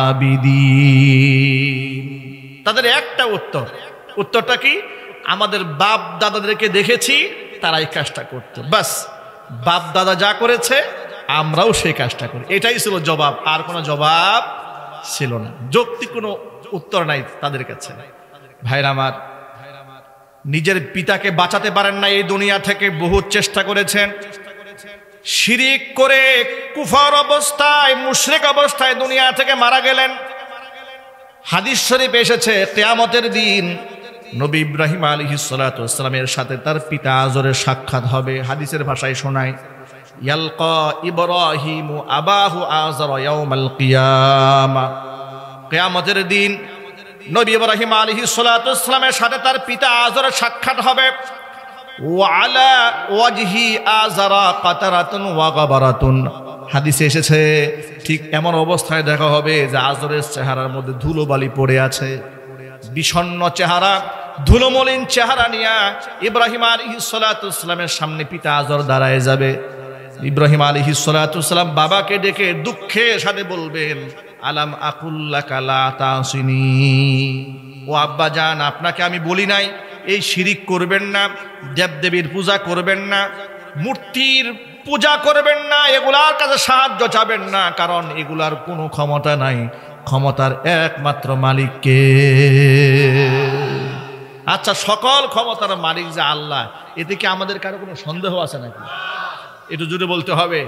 আবিদিন। তাদের একটা উত্তরটা কি? আমাদের বাপ দাদাদেরকে দেখেছি তারা এই কাজটা করতো, বাস বাপ দাদা যা করেছে আমরাও সেই কাজটা করি। এটাই ছিল জবাব, আর কোনো জবাব ছিল না। যৌক্তিক কোনো উত্তর নাই তাদের কাছে। ভাইরা আমার, নিজের পিতাকে বাঁচাতে পারেন না এই দুনিয়া থেকে, বহু চেষ্টা করেছেন। শিরিক করে কুফর অবস্থায়, মুশরিক অবস্থায় দুনিয়া থেকে মারা গেলেন। হাদিস শরীফে এসেছে কিয়ামতের দিন নবী ইব্রাহিম আলাইহিস সালাতু ওয়াস সালামের সাথে তার পিতা আজরের সাক্ষাৎ হবে। হাদিসের ভাষায় শোনায় ইয়ালকা ইব্রাহিমু আবাহু আযর ইয়াউমাল কিয়ামা। কিয়ামতের দিন নবী ইব্রাহিম আলাইহিস সালাতু ওয়াস সালামের সাথে তার পিতা আজরের সাক্ষাৎ হবে। ওয়ালা ওয়াজহি আযরা কাতারাতুন ওয়া গাবারাতুন, হাদিসে এসেছে ঠিক এমন অবস্থায় দেখা হবে যে আজরের চেহারার মধ্যে ধুলোবালি পড়ে আছে। বিষণ্ণ চেহারা, ধুলোমলিন চেহারা নিয়ে ইব্রাহিম আলাইহিস সালাতু ওয়াস সালামের সামনে পিতা আজর দাঁড়ায় যাবে। ইব্রাহিম আলাইহিস সালাতু ওয়াস সালাম বাবাকে ডেকে দুঃখের সাথে বলবেন আলাম আকুল্লাকা লা তাসিনি, ও আব্বা জান, আপনাকে আমি বলি নাই এই শিরিক করবেন না, দেবদেবীর পূজা করবেন না, মূর্তির পূজা করবেন না, এগুলার কাছে সাহায্য চাবেন না, কারণ এগুলার কোনো ক্ষমতা নাই, ক্ষমতার একমাত্র মালিককে। আচ্ছা, সকল ক্ষমতার মালিক যে আল্লাহ, এতে কি আমাদের কারো কোনো সন্দেহ আছে নাকি? একটু জুড়ে বলতে হবে।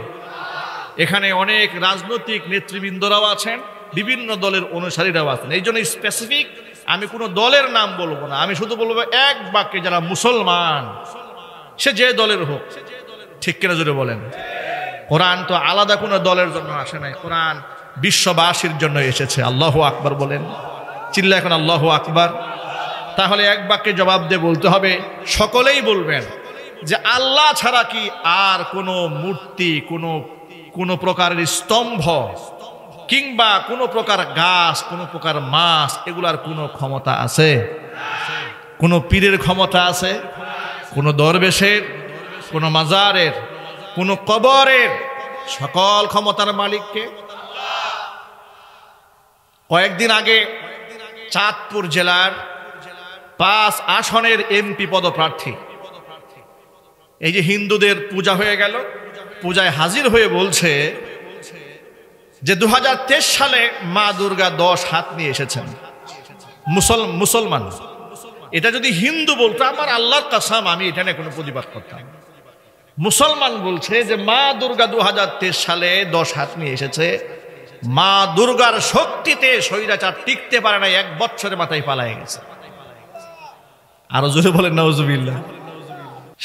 এখানে অনেক রাজনৈতিক নেতৃবৃন্দরাও আছেন, বিভিন্ন দলের অনুসারীরাও আছেন। এই জন্য স্পেসিফিক আমি কোনো দলের নাম বলবো না, আমি শুধু বলবো এক বাক্যে যারা মুসলমান, সে যে দলের হোক। ঠিক কিনা জুড়ে বলেন? কোরআন তো আলাদা কোনো দলের জন্য আসে নাই, কোরআন বিশ্ববাসীর জন্য এসেছে। আল্লাহু আকবার বলেন, চিল্লা এখন আল্লাহু আকবার। তাহলে এক বাক্যে জবাব দিয়ে বলতে হবে, সকলেই বলবেন যে আল্লাহ ছাড়া কি আর কোনো মূর্তি, কোনো প্রকারের স্তম্ভ কিংবা কোনো প্রকার গাছ, কোনো প্রকার মাছ, এগুলার কোনো ক্ষমতা আছে? কোনো পীরের ক্ষমতা আছে? কোনো দরবেশের, কোনো মাজারের, কোনো কবরের? সকল ক্ষমতার মালিককে। কয়েকদিন আগে চাঁদপুর জেলার 5 আসনের এমপি পদপ্রার্থী, এই যে হিন্দুদের পূজা হয়ে গেল, পূজায় হাজির হয়ে বলছে যে 2023 সালে মা দুর্গা 10 হাত নিয়ে এসেছেন। মুসলমান এটা যদি হিন্দু বলতো, আমার আল্লাহর কসম আমি এটা নিয়ে কোনো প্রতিবাদ করতাম। মুসলমান বলছে যে মা দুর্গা 2023 সালে 10 হাত নিয়ে এসেছে। মা দুর্গার শক্তিতে স্বৈরাচার টিকতে পারে না, 1 বছরের মাথায় পালায় গেছে। আরো জোরে বলেন নাউজুবিল্লাহ।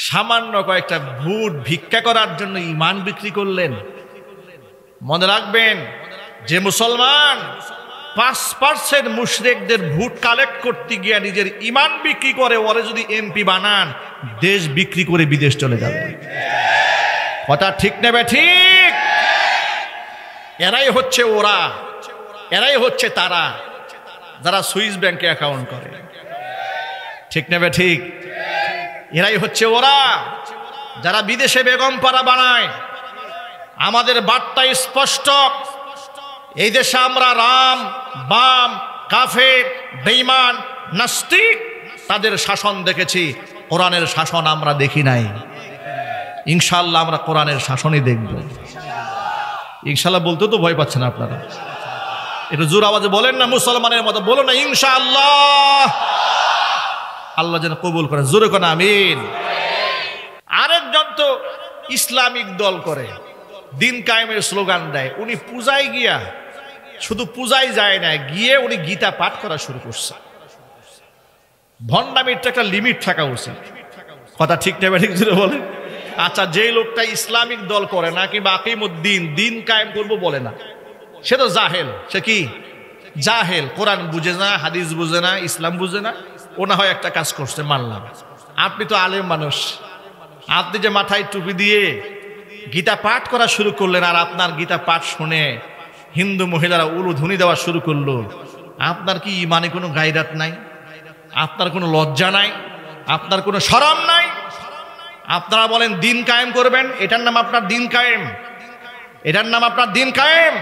সামান্য কয়েকটা ভোট ভিক্ষা করার জন্য ঈমান বিক্রি করলেন। মনে রাখবেন, যে মুসলমান 5% মুশরিকদের ভোট কালেক্ট করতে গিয়ে নিজের ঈমান বিক্রি করে, ওরে যদি এমপি বানান, দেশ বিক্রি করে বিদেশ চলে যাবে। কথা ঠিক নেবে ঠিক? এরাই হচ্ছে ওরা, এরাই হচ্ছে তারা যারা সুইস ব্যাংকে অ্যাকাউন্ট করে। ঠিক নেবে ঠিক? এরাই হচ্ছে ওরা যারা বিদেশে বেগম পাড়া বানায়। আমাদের বার্তা স্পষ্ট, এই দেশে আমরা রাম, বাম, কাফের, বেঈমান, নাস্তিক তাদের শাসন দেখেছি, কোরআনের শাসন আমরা দেখি নাই। ইনশাআল্লাহ আমরা কোরআনের শাসনই দেখব। ইনশাআল্লাহ বলতে তো ভয় পাচ্ছেন আপনারা, একটু জোর আওয়াজে বলেন না, মুসলমানের মতো বলো না ইনশাআল্লাহ। আল্লাহ যেন কবুল করে, জোরে কোন আমিন। আরেকজন তো ইসলামিক দল করে, দিন কায়েমের স্লোগান দেয়। উনি পূজায় গিয়া, শুধু পূজায় যায় না, গিয়ে উনি গীতা পাঠ করা শুরু করছে। ভণ্ডামির তো একটা লিমিট থাকা উচিত। কথা ঠিক নেবে ঠিক জোরে বলেন। আচ্ছা, যে লোকটা ইসলামিক দল করে না কিংবা আকিমুদ্দিন, দিন কায়েম করবো বলে না, সে তো জাহেল। সে কি জাহেল? কোরআন বুঝে না, হাদিস বুঝে না, ইসলাম বুঝে না। ও না হয় একটা কাজ করছে, মানলাম। আপনি তো আলেম মানুষ, আপনি যে মাথায় টুপি দিয়ে গীতা পাঠ করা শুরু করলেন, আর আপনার গীতা পাঠ শুনে হিন্দু মহিলারা উলুধ্বনি দেওয়া শুরু করলো, আপনার কি ইমানে কোনো গায়রাত নাই? আপনার কোনো লজ্জা নাই? আপনার কোনো শরম নাই? আপনারা বলেন দিন কায়েম করবেন, এটার নাম আপনার দিন কায়েম, এটার নাম আপনার দিন কায়েম।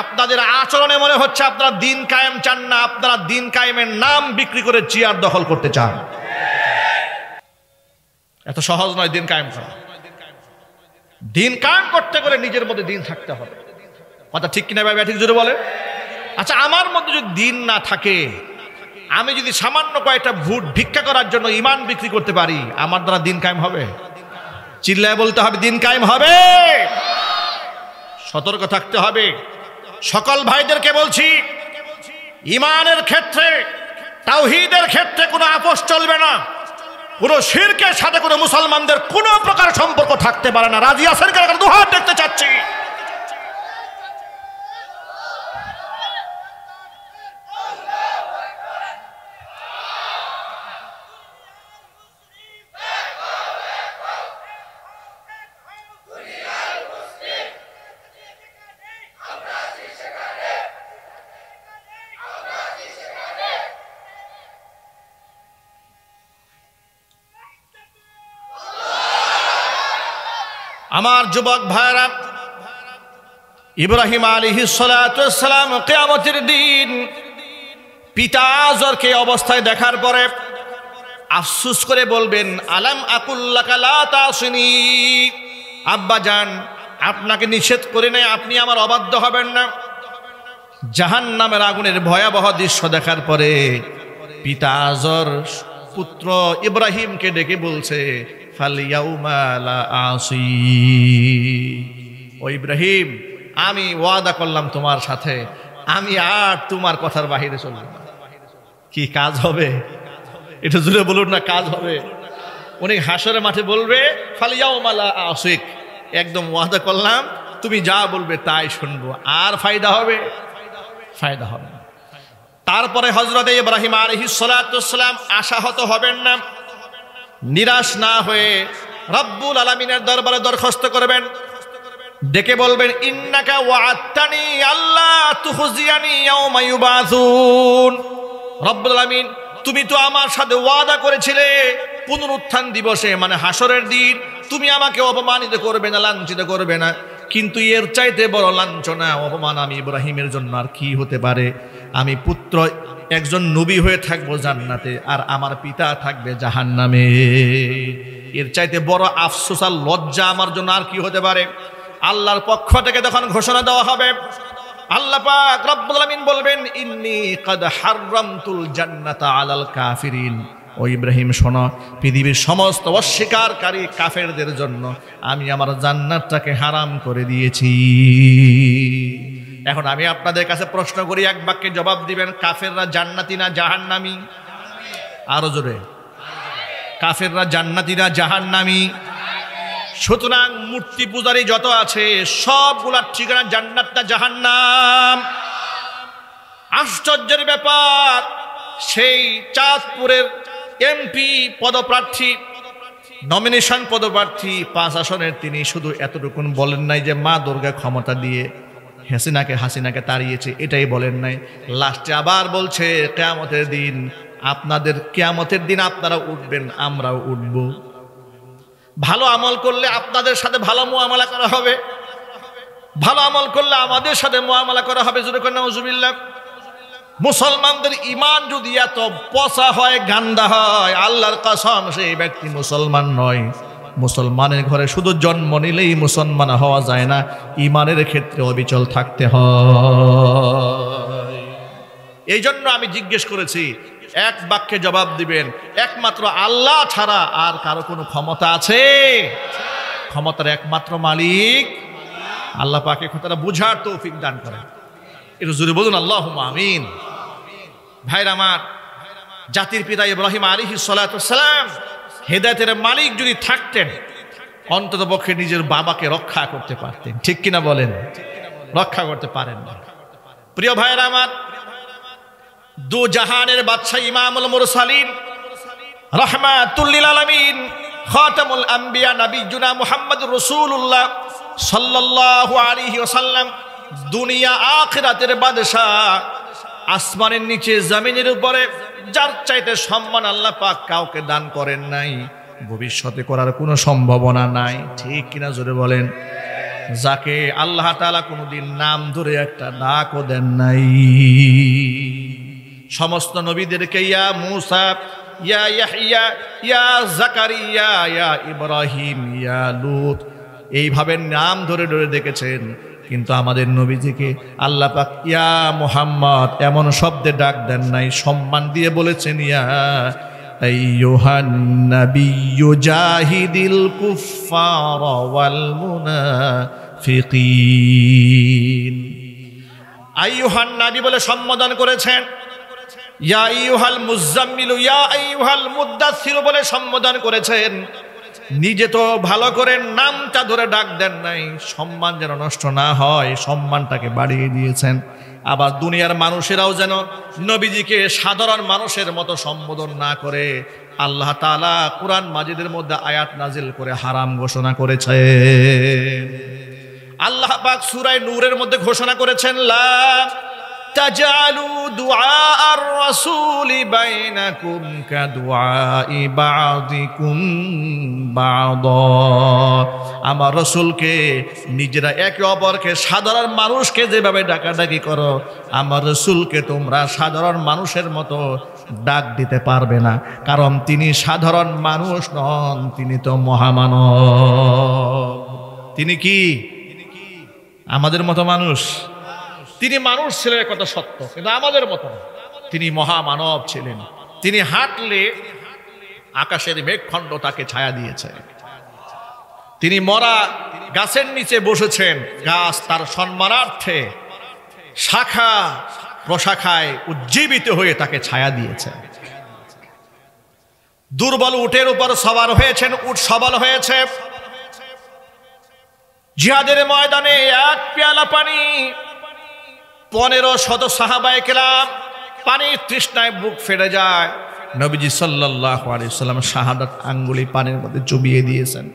আপনাদের আচরণে মনে হচ্ছে আপনারা দিন কায়েম চান না, আপনারা দিন কায়েমের নাম বিক্রি করে চেয়ার দখল করতে চান। এত সহজ নয় দিন কায়েম করা। দিন কায়েম করতে গেলে নিজের মধ্যে দিন থাকতে হবে। কথা ঠিক কিনা ভাই? ঠিক জোরে বলে। আচ্ছা, আমার মধ্যে যদি দিন না থাকে, আমি যদি সামান্য কয়েকটা ভোট ভিক্ষা করার জন্য ঈমান বিক্রি করতে পারি, আমার দ্বারা দিন কায়েম হবে? চিল্লায় বলতে হবে দিন কায়েম হবে। সতর্ক থাকতে হবে। সকল ভাইদেরকে বলছি, ঈমানের ক্ষেত্রে, তাওহীদের ক্ষেত্রে কোনো আপোষ চলবে না। কোনো শিরকের সাথে কোনো মুসলমানদের কোনো প্রকার সম্পর্ক থাকতে পারে না। রাজি আছেন? কারণ দুহাত দেখতে চাচ্ছি। আমার যুবক ভাইরা, ইব্রাহিম আলাইহিস সালাতু ওয়াস সালাম কিয়ামতের দিন পিতা আযরকে অবস্থায় দেখার পরে আফসোস করে বলবেন, আলাম আকুল লাকা লা তাসিনি। আব্বা জান, আপনাকে নিষেধ করে নাই, আপনি আমার অবাধ্য হবেন না। জাহান্নামের আগুনের ভয়াবহ দৃশ্য দেখার পরে পিতা আযর পুত্র ইব্রাহিমকে ডেকে বলছে, ফালিয়াউমা লা আসি। ও ইব্রাহিম, আমি ওয়াদা করলাম তোমার সাথে, আমি আর তোমার কথার বাহিরে চলব না। কি কাজ হবে? এটা জুড়ে বলুন না, কাজ হবে। উনি হাসরের মাঠে বলবে, ফালিয়াউমা লা আসিক, একদম ওয়াদা করলাম তুমি যা বলবে তাই শুনবো। আর ফায়দা হবে? ফায়দা হবে না। তারপরে হযরত ইব্রাহিম আলাইহিস সালাতু ওয়াস সালাম আশাহত হবেন না, নিরাশ না হয়ে রব্বুল আলামিনের দরবারে দরখাস্ত করবেন, ডেকে বলবেন ইন্নাকা ওয়া'আদতানি আল্লা তুখজিয়ানি ইয়াওমা ইউবাসুন। রব্বুল আলামিন, তুমি তো আমার সাথে ওয়াদা করেছিলে পুনরুত্থান দিবসে মানে হাসরের দিন তুমি আমাকে অপমানিত করবে না, লাঞ্ছিত করবে না, কিন্তু এর চাইতে বড় লাঞ্ছনা অপমান আমি ইব্রাহিমের জন্য আর কি হতে পারে? আমি পুত্র একজন নবী হয়ে থাকবো জান্নাতে, আর আমার পিতা থাকবে জাহান্নামে। এর চাইতে বড় আফসোস আর লজ্জা আমার জন্য আর কি হতে পারে? আল্লাহর পক্ষ থেকে তখন ঘোষণা দেওয়া হবে, আল্লাহ পাক রব্বুল আলামিন বলবেন ইন্নী কাদ হাররামতুল জান্নাতা আলাল কাফিরিন। ও ইব্রাহিম শোনো, পৃথিবীর সমস্ত অস্বীকারী কাফেরদের জন্য আমি আমার জান্নাতটাকে হারাম করে দিয়েছি। এখন আমি আপনাদের কাছে প্রশ্ন করি, এক বাক্যে জবাব দিবেন, কাফেররা জান্নাতি না জাহান্নামী? আরো জোরে, কাফেররা জান্নাতি না জাহান্নামী? সুতরাং মূর্তি পূজারী যত আছে সবগুলার ঠিকানা জান্নাত না জাহান্নাম? আশ্চর্যের ব্যাপার, সেই চাঁদপুরের এমপি পদপ্রার্থী, নমিনেশন পদপ্রার্থী 5 আসনের, তিনি শুধু এতটুকুন বলেন নাই যে মা দুর্গা ক্ষমতা দিয়ে হাসিনাকে তাড়িয়েছে, এটাই বলেন নাই। লাস্টে আবার বলছে কিয়ামতের দিন আপনারা উঠবেন, আমরাও উঠব। ভালো আমল করলে আপনাদের সাথে ভালো মুআমালা করা হবে, ভালো আমল করলে আমাদের সাথে মুআমালা করা হবে। জোরে করে নাউজুবিল্লাহ। মুসলমানদের ঈমান যদি এত পচা হয়, গান্দা হয়, আল্লাহর কসম সেই ব্যক্তি মুসলমান নয়। মুসলমানের ঘরে শুধু জন্ম নিলেই মুসলমান হওয়া যায় না, ঈমানের ক্ষেত্রে অবিচল থাকতে হয়। এই জন্য আমি জিজ্ঞেস করেছি, এক বাক্যে জবাব দিবেন, একমাত্র আল্লাহ ছাড়া আর কারো কোনো ক্ষমতা আছে? ক্ষমতার একমাত্র মালিক আল্লাহ পাক। এই কথাটা বুঝার তৌফিক দান করেন। একটু জোরে বলুন আল্লাহুম্মা আমিন। ভাইরা আমার, জাতির পিতা ইব্রাহিম আলাইহিস সালাতু ওয়াস সালাম হেদায়েতের মালিক যদি থাকতেন, অন্তত পক্ষে নিজের বাবাকে রক্ষা করতে পারতেন, ঠিক কিনা বলেন? রক্ষা করতে পারেন না। প্রিয় ভাইরা আমার, দু জাহানের বাদশা ইমামুল মুরসালিন রাহমাতুল লিল আলামিন খাতামুল আম্বিয়া নবিয়ুনা মুহাম্মদুর রাসূলুল্লাহ সাল্লাল্লাহু আলাইহি ওয়াসাল্লাম, দুনিয়া আখিরাতের বাদশা, আসমানের নিচে জমিনের উপরে যার চাইতে সম্মান আল্লাহ পাক কাউকে দান করেন নাই, ভবিষ্যতে করার কোনো সম্ভাবনা নাই, ঠিক কিনা জোরে বলেন? যাকে আল্লাহ তাআলা কোনোদিন নাম ধরে একটা ডাকও দেন নাই। সমস্ত নবীদেরকে ইয়া মূসা, ইয়া ইয়াহইয়া, ইয়া জাকারিয়া, ইয়া ইব্রাহিম, ইয়া লূত এইভাবে নাম ধরে ধরে ডেকেছেন, কিন্তু আমাদের নবীজিকে আল্লাহ পাক ইয়া মুহাম্মদ এমন শব্দে ডাক দেন নাই, সম্মান দিয়ে বলেছেন ইয়া আইয়ুহান নাবিয়্যু জাহিদিল কুফফার ওয়াল মুনাফিকিন। আইয়ুহান নবী বলে সম্বোধন করেছেন, ইয়া আইয়ুহাল মুযাম্মিলু, ইয়া আইয়ুহাল মুদ্দাসসির বলে সম্বোধন করেছেন। নিজে তো ভালো করে নামটা ধরে ডাক দেন নাই, সম্মান যেন নষ্ট না হয় সম্মানটাকে বাড়িয়ে দিয়েছেন। আবার দুনিয়ার মানুষেরাও যেন নবীজিকে সাধারণ মানুষের মতো সম্বোধন না করে, আল্লাহ তাআলা কুরআন মাজিদের মধ্যে আয়াত নাজিল করে হারাম ঘোষণা করেছেন। আল্লাহ পাক সূরা নূরের মধ্যে ঘোষণা করেছেন, লা তাজআলু দুআআর রাসূলি বাইনাকুম কাদুআই বা'দিকুম বা'দা। আমার রাসূলকে নিজেরা একে অপরকে, সাধারণ মানুষকে যেভাবে ডাকাডাকি করো, আমার রাসূলকে তোমরা সাধারণ মানুষের মতো ডাক দিতে পারবে না, কারণ তিনি সাধারণ মানুষ নন, তিনি তো মহামানব। তিনি কি আমাদের মতো মানুষ? তিনি মানুষ ছিলেন কথা সত্য, কিন্তু আমাদের মতো না। তিনি মহামানব ছিলেন। তিনি হাঁটলে আকাশের মেঘখণ্ড তাকে ছায়া দিয়েছে। তিনি মরা গাছের নিচে বসেছেন, গাছ তার সম্মানার্থে শাখা প্রশাখায় উজ্জীবিত হয়ে তাকে ছায়া দিয়েছে। দুর্বল উটের উপর সওয়ার হয়েছেন, উট সবল হয়েছে। জিহাদের ময়দানে এক পেয়ালা পানি 1500 সাহাবায়ে কেরাম পানির তৃষ্ণায় বুক ফেটে যায়। নবীজি সাল্লাল্লাহু আলাইহি ওয়াসাল্লাম শাহাদাত আঙ্গুলি পানির মধ্যে চুবিয়ে দিয়েছেন,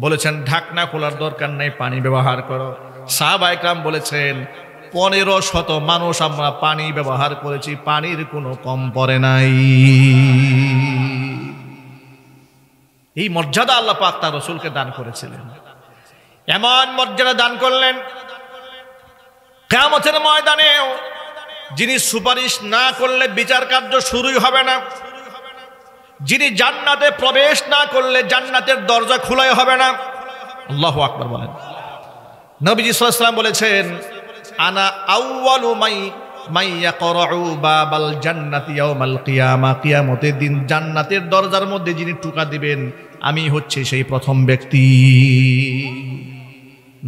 বলেছেন ঢাকনা খোলার দরকার নেই, পানি ব্যবহার করো। সাহাবায়ে কেরাম বলেছেন 1500 মানুষ আমরা পানি ব্যবহার করেছি, পানির কোনো কম পড়ে নাই। এই মর্যাদা আল্লাহ পাক তার রাসূলকে দান করেছিলেন। এমন মর্যাদা দান করলেন, কিয়ামতের ময়দানেও যিনি সুপারিশ না করলে বিচার কার্য শুরুই হবে না, যিনি জান্নাতে প্রবেশ না করলে জান্নাতের দরজা খোলাই হবে না। আল্লাহু আকবার বলেন। নবীজি সাল্লাল্লাহু আলাইহি ওয়াসাল্লাম বলেছেন, আনা আউয়ালু মাই ইয়াকরাউ বাবাল জান্নাতি ইয়াউমাল কিয়ামা, কিয়ামতের দিন জান্নাতের দরজার মধ্যে যিনি টোকা দিবেন আমি হচ্ছে সেই প্রথম ব্যক্তি।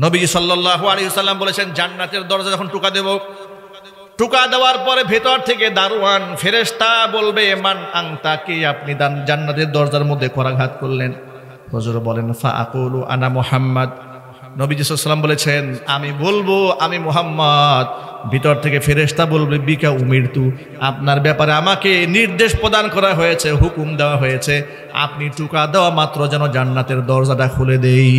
নবীজি সাল্লাল্লাহু আলাইহি ওয়াসাল্লাম বলেছেন, জান্নাতের দরজা যখন টোকা দেব, টোকা দেওয়ার পরে ভেতর থেকে দারোয়ান ফেরেশতা বলবে, মান আনতা, কে আপনি জান্নাতের দরজার মধ্যে করাঘাত করলেন? হুজুর বলেন, ফা আকুলু আনা মুহাম্মদ। নবীজি সাল্লাল্লাহু আলাইহি ওয়াসাল্লাম বলেছেন, আমি বলবো আমি মুহাম্মদ। ভিতর থেকে ফেরেশতা বলবে, বিকা উমিরতু, আপনার ব্যাপারে আমাকে নির্দেশ প্রদান করা হয়েছে, হুকুম দেওয়া হয়েছে, আপনি টোকা দেওয়া মাত্র যেন জান্নাতের দরজাটা খুলে দেই।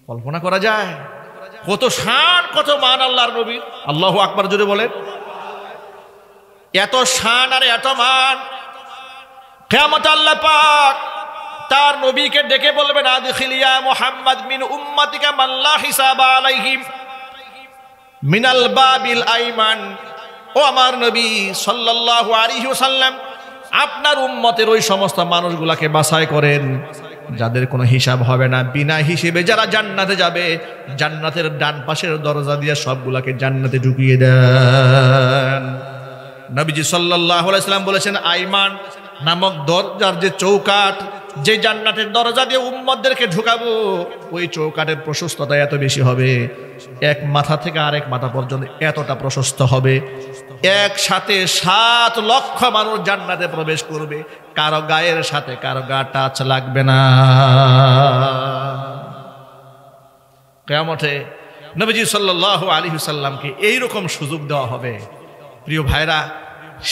কল্পনা করা যায় কত শান, কত মান আল্লাহর নবী। আল্লাহু আকবার জোরে বলেন। এত শান আর এত মান, কিয়ামতে আল্লাহ পাক তার নবীকে ডেকে বলবেন, আদখিলিয়া মুহাম্মদ মিন উম্মাতিকা মান লা হিসাবা আলাইহিম মিনাল বাবিল আইমান। ও আমার নবী সাল্লাল্লাহু আলাইহি ওয়াসাল্লাম, আপনার উম্মতের ওই সমস্ত মানুষগুলাকে বাছাই করেন যাদের কোনো হিসাব হবে না, বিনা হিসেবে যারা জান্নাতে যাবে, জান্নাতের ডান পাশের দরজা দিয়ে সবগুলাকে জান্নাতে ঢুকিয়ে দেন। নবীজি সাল্লাল্লাহু আলাইহি ওয়াসাল্লাম বলেছেন, আইমান নামক দরজার যে চৌকাঠ, যে জান্নাতের দরজা দিয়ে উম্মতদেরকে ঢুকাবো, ওই চৌকাঠের প্রশস্ততা এত বেশি হবে, এক মাথা থেকে আরেক মাথা পর্যন্ত এতটা প্রশস্ত হবে। একসাথে 7 লক্ষ মানুষ জান্নাতে প্রবেশ করবে, কারো গায়ের সাথে কারো গা টাচ লাগবে না। কিয়ামতে নবীজি সাল্লাল্লাহু আলাইহি ওয়াসাল্লামকে এইরকম সুযোগ দেওয়া হবে। প্রিয় ভাইরা,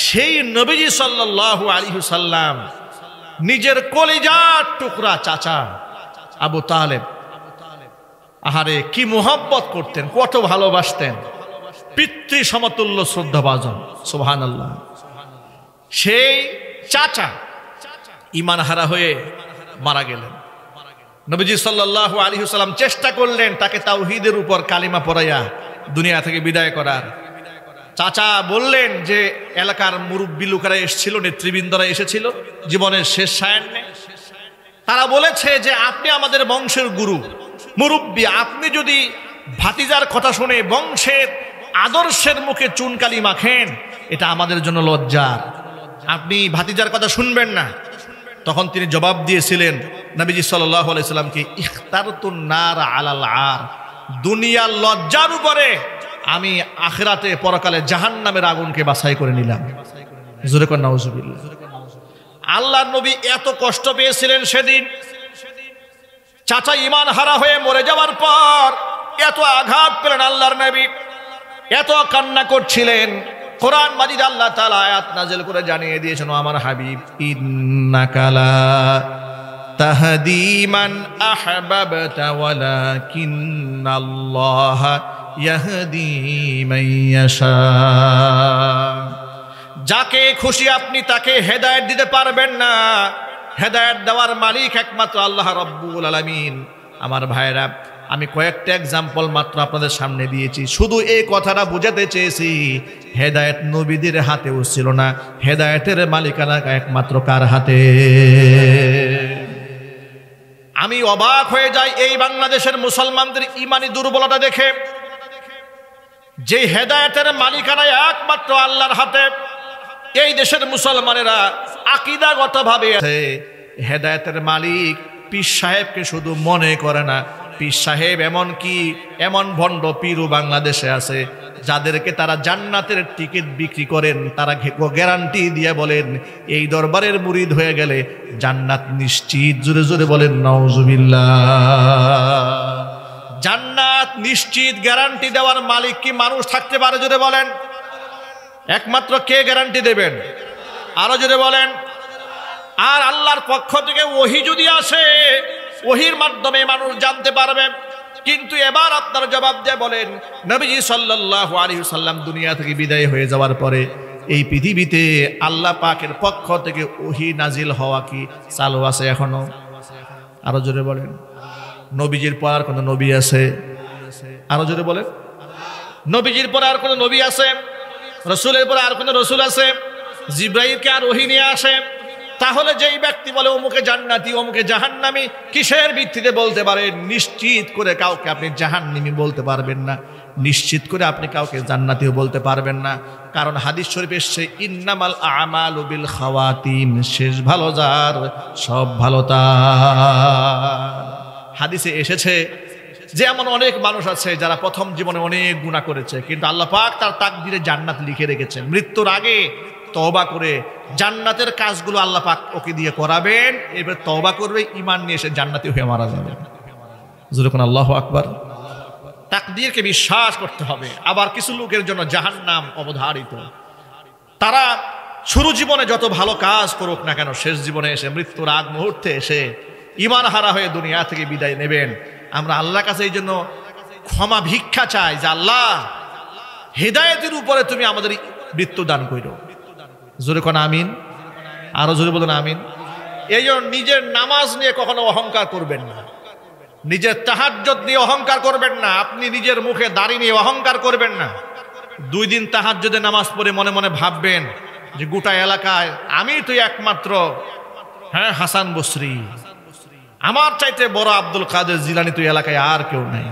সেই নবীজি সাল্লাল্লাহু আলাইহি ওয়াসাল্লাম নিজের কলিজার টুকরা চাচা আবু তালেব, আহারে কি মুহাব্বত করতেন, কত ভালোবাসতেন, পিতৃ সমতুল্য শ্রদ্ধাভাজন। সুবহানাল্লাহ। সেই চাচা ঈমান হারা হয়ে মারা গেলেন। নবীজি সাল্লাল্লাহু আলাইহি ওয়াসাল্লাম চেষ্টা করলেন তাকে তাওহীদের উপর কালিমা পড়াইয়া দুনিয়া থেকে বিদায় করার। চাচা বললেন যে এলাকার মুরব্বী লোকেরা এসেছিল, নেতৃবৃন্দরা এসেছিল জীবনের শেষ সায়ান্নে, তারা বলেছে যে আপনি আমাদের বংশের গুরু মুরব্বী, আপনি যদি ভাতিজার কথা শুনে বংশের আদর্শের মুখে চুনকালি মাখেন, এটা আমাদের জন্য লজ্জার, আপনি ভাতিজার কথা শুনবেন না। তখন তিনি জবাব দিয়েছিলেন নবীজি সাল্লাল্লাহু আলাইহি সাল্লামকে, ইখতারতুন নার আলাল আর, দুনিয়ার লজ্জার উপরে আমি আখিরাতে পরকালে জাহান্নামের আগুনকে বাছাই করে নিলাম। জোরে কর নাউজুবিল্লাহ। আল্লাহর নবী এত কষ্ট পেয়েছিলেন সেদিন, চাচা ঈমান হারা হয়ে মরে যাওয়ার পর এত আঘাত পেলেন আল্লাহর নবী, এত কান্না করছিলেন। কোরআন মাজিদ আল্লাহ তাআলা আয়াত নাযিল করে জানিয়ে দিয়েছেন, আমার হাবিব, ইন্নাকা লা তাহদি মান আহবাবতা ওয়ালাকিন্নাল্লাহা ইয়াহদি মান ইয়াশা। যাকে খুশি আপনি তাকে হেদায়েত দিতে পারবেন না, হেদায়েত দেওয়ার মালিক একমাত্র আল্লাহ রাব্বুল আলামিন। আমার ভাইরা, আমি কয়েকটা এক্সাম্পল মাত্র আপনাদের সামনে দিয়েছি, শুধু এই কথাটা বুঝাতে চেয়েছি, হেদায়েত নবীদের হাতেও ছিল না, হেদায়েতের মালিকানা একমাত্র কার হাতে? আমি অবাক হয়ে যাই এই বাংলাদেশের মুসলমানদের ইমানি দুর্বলতা দেখে, যে হেদায়েতের মালিকানা একমাত্র আল্লাহর হাতে। এই দেশের মুসলমানেরা আকীদাগতভাবে হেদায়েতের মালিক পীর সাহেবকে শুধু মনে করে না, পীর সাহেব এমন কি এমন ভণ্ড পীরও বাংলাদেশে আছে যাদেরকে তারা জান্নাতের টিকিট বিক্রি করেন তারা গ্যারান্টি দিয়ে বলেন এই দরবারের মুরিদ হয়ে গেলে জান্নাত নিশ্চিত। জোরে জোরে বলেন নাউজুবিল্লাহ। জান্নাত নিশ্চিত গ্যারান্টি দেওয়ার মালিক কি মানুষ থাকতে পারে? জোরে বলেন। একমাত্র কে গ্যারান্টি দেবেন? আরো জোরে বলেন। আর আল্লাহর পক্ষ থেকে ওহী যদি আসে, ওহীর মাধ্যমে মানুষ জানতে পারবে। কিন্তু এবার আপনার জবাব দিয়ে বলেন, নবীজি সাল্লাল্লাহু আলাইহি ওয়াসাল্লাম দুনিয়া থেকে বিদায় হয়ে যাওয়ার পরে এই পৃথিবীতে আল্লাহ পাকের পক্ষ থেকে ওহী নাজিল হওয়া কি চালু আছে এখনো? আরো জোরে বলেন। নবীজির পর আর কোন নবী আছে? আরো জোরে বলেন। নবীজির পর আর কোন নবী আছে? রাসূলের পর আর কোন রাসূল আছে? জিবরাইলকে আর ওহী নিয়ে আসে? তাহলে যেই ব্যক্তি বলে অমুকে জান্নাতি অমুকে জাহান্নামী, কিসের ভিত্তিতে বলতে পারেন? নিশ্চিত করে কাউকে আপনি জাহান্নামী বলতে পারবেন না, নিশ্চিত করে আপনি কাউকে জান্নাতীও বলতে পারবেন না। কারণ হাদিস শরীফে এসেছে ইন্নামাল আমালু বিল খাওয়াতিম, শেষ ভালো যার সব ভালো তার। হাদিসে এসেছে যে এমন অনেক মানুষ আছে যারা প্রথম জীবনে অনেক গুনাহ করেছে, কিন্তু আল্লাহ পাক তার তাকদীরে জান্নাত লিখে রেখেছেন। মৃত্যুর আগে তওবা করে জান্নাতের কাজগুলো আল্লাহ পাক ওকে দিয়ে করাবেন, এবার তওবা করবে, ঈমান নিয়ে এসে জান্নাতি হয়ে মারা যাবে। যখন আল্লাহু আকবার। তাকদীরকে বিশ্বাস করতে হবে। আবার কিছু লোকের জন্য জাহান্নাম অবধারিত। তারা শুরু জীবনে যত ভালো কাজ করুক না কেন, শেষ জীবনে এসে মৃত্যুর আগ মুহূর্তে এসে ঈমান হারা হয়ে দুনিয়া থেকে বিদায় নেবেন। আমরা আল্লাহর কাছে এই জন্য ক্ষমা ভিক্ষা চাই যে আল্লাহ, হেদায়েতের উপরে তুমি আমাদের মৃত্যু দান করো। জোরে কোন আমিন। আরো জোরে বলুন আমিন। এই জন্য নিজের নামাজ নিয়ে কখনো অহংকার করবেন না, নিজের তাহাজ্জুদ নিয়ে অহংকার করবেন না, আপনি নিজের মুখে দাড়ি নিয়ে অহংকার করবেন না। 2 দিন তাহাজ্জুদে নামাজ পড়ে মনে মনে ভাববেন যে গোটা এলাকায় আমি তো একমাত্র হাসান বসরি, আমার চাইতে বড় আব্দুল কাদের জিলানী তো এলাকায় আর কেউ নাই।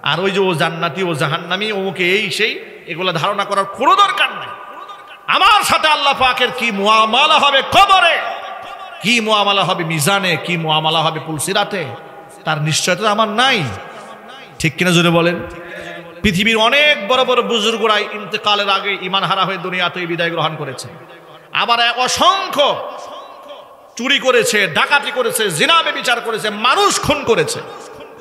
আর ওই যে ও জান্নাতি ও জাহান্নামী অমুকে এই সেই, এগুলো ধারণা করার কোনো দরকার নাই। আমার সাথে আল্লাহ পাকের কি মুআমালা হবে কবরে, কি মুআমালা হবে মিজানে, কি মুআমালা হবে পুলসিরাতে, তার নিশ্চয়তা আমার নাই। ঠিক কিনা জোরে বলেন। পৃথিবীর অনেক বড় বড় বুজুর্গরাই ইন্তেকালের আগে ঈমান হারা হয়ে দুনিয়া থেকে বিদায় গ্রহণ করেছে। আবার অসংখ্য চুরি করেছে, ডাকাতি করেছে, জিনা ব্যভিচার করেছে, মানুষ খুন করেছে,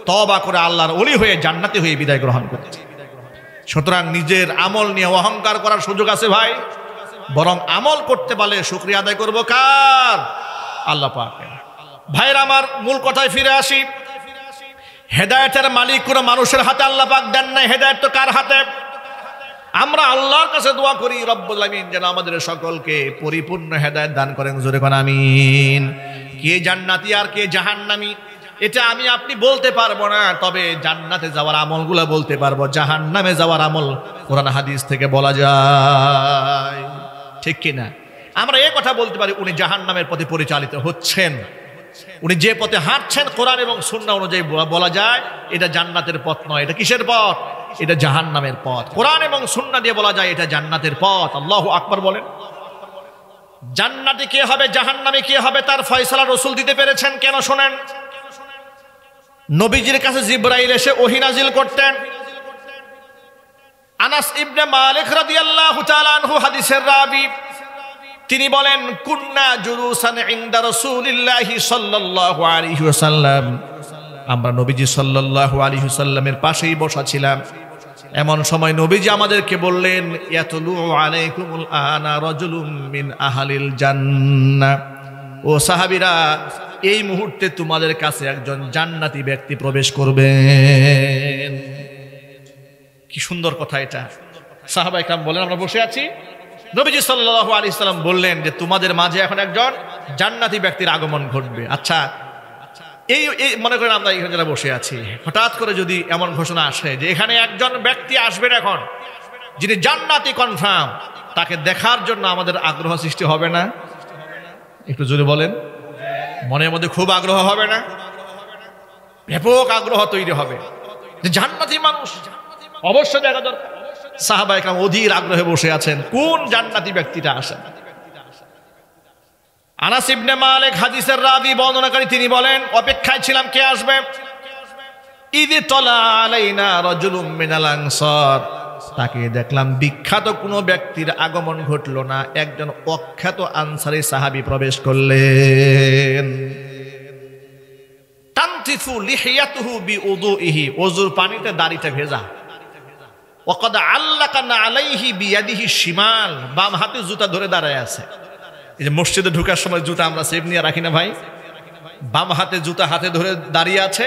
তওবা করে আল্লাহর ওলি হয়ে জান্নাতি হয়ে বিদায় গ্রহণ করেছে। সুতরাং নিজের আমল নিয়ে অহংকার করার সুযোগ আছে ভাই, বরং আমল করতে পারলে শুকরিয়া আদায় করবো কার? আল্লাহ পাকের। ভাইরা আমার, মূল কথায় ফিরে আসি। হেদায়েতের মালিক কোনো মানুষের হাতে আল্লাহ পাক দেন নাই, হেদায়েত তো কার হাতে? আমরা আল্লাহর কাছে দোয়া করি রব্বুল আমিন যেন আমাদের সকলকে পরিপূর্ণ হেদায়েত দান করেন। জোরে কোন আমিন। কে জান্নাতি আর কে জাহান্নামী এটা আমি আপনি বলতে পারবো না, তবে জান্নাতে যাওয়ার আমলগুলো বলতে পারবো, জাহান্নামে যাওয়ার আমল কোরআন হাদিস থেকে বলা যায়। ঠিক কিনা? আমরা এই কথা বলতে পারি উনি জাহান্নামের পথে পরিচালিত হচ্ছেন, উনি যে পথে হাঁটছেন কোরআন এবং সুন্নাহ অনুযায়ী বলা যায় এটা জান্নাতের পথ নয়। এটা কিসের পথ? এটা জাহান্নামের পথ। কোরআন এবং সুন্নাহ দিয়ে বলা যায় এটা জান্নাতের পথ। আল্লাহু আকবার বলেন। জান্নাতি কে হবে, জাহান্নামী কে হবে, তার ফয়সালা রাসূল দিতে পেরেছেন কেন? শোনেন, নবীজির কাছে জিবরাইল এসে ওহী নাজিল করতেন। আনাস ইবনে মালিক রাদিয়াল্লাহু তাআলা আনহু হাদিসের রাবী, তিনি বলেন কুন্না জুলুসান ইনদা রাসূলিল্লাহি সাল্লাল্লাহু আলাইহি ওয়াসাল্লাম, আমরা নবীজি সাল্লাল্লাহু আলাইহি ওয়াসাল্লামের পাশেই বসা ছিলাম। এমন সময় নবীজি আমাদেরকে বললেন ইয়াতুলু আলাইকুমুল আনা রাজুলুম মিন আহলিল জান্নাহ, ও সাহাবীরা এই মুহূর্তে তোমাদের কাছে একজন জান্নাতি ব্যক্তি প্রবেশ করবেন। কি সুন্দর কথা এটা। সাহাবায়ে কেরাম বলেন আমরা বসে আছি, নবীজি সাল্লাল্লাহু আলাইহি ওয়াসাল্লাম বললেন যে তোমাদের মাঝে এখন একজন জান্নাতি ব্যক্তির আগমন ঘটবে। আচ্ছা, এই মনে করেন আমরা এখানে যারা বসে আছি, হঠাৎ করে যদি এমন ঘোষণা আসে যে এখানে একজন ব্যক্তি আসবেন এখন যিনি জান্নাতি কনফার্ম, তাকে দেখার জন্য আমাদের আগ্রহ সৃষ্টি হবে না? একটু জোরে বলেন। মনের মধ্যে খুব আগ্রহ হবে না? ব্যাপক আগ্রহ তৈরি হবে যে জান্নাতি মানুষ অবশ্যই দেখা দরকার। সাহাবায়ে কেরাম অধীর আগ্রহে বসে আছেন কোন জান্নাতি ব্যক্তিটা আসেন। আনাস ইবনে মালিক হাদিসের রাবী বর্ণনাকারী, তিনি বলেন অপেক্ষায় ছিলাম কে আসবে। ইদি তলা আলাইনা রাজুলুম মিনাল আনসার, তাকে দেখলাম বিখ্যাত কোনো ব্যক্তির আগমন ঘটল না, একজন অখ্যাত আনসারী সাহাবী প্রবেশ করলেন। তানতিফু লিহিয়াতুহু বিউদুইহি, ওযুর পানিতে দাড়িটা ভেজা। ওয়াকাদ আল্লাকানা আলাইহি বিয়াদিহি শিমাল, বাম হাতে জুতা ধরে দাঁড়ায় আছে। এই যে মসজিদে ঢোকার সময় জুতা আমরা সেভ নিয়ে রাখি না ভাই, বাম হাতে জুতা হাতে ধরে দাঁড়িয়ে আছে,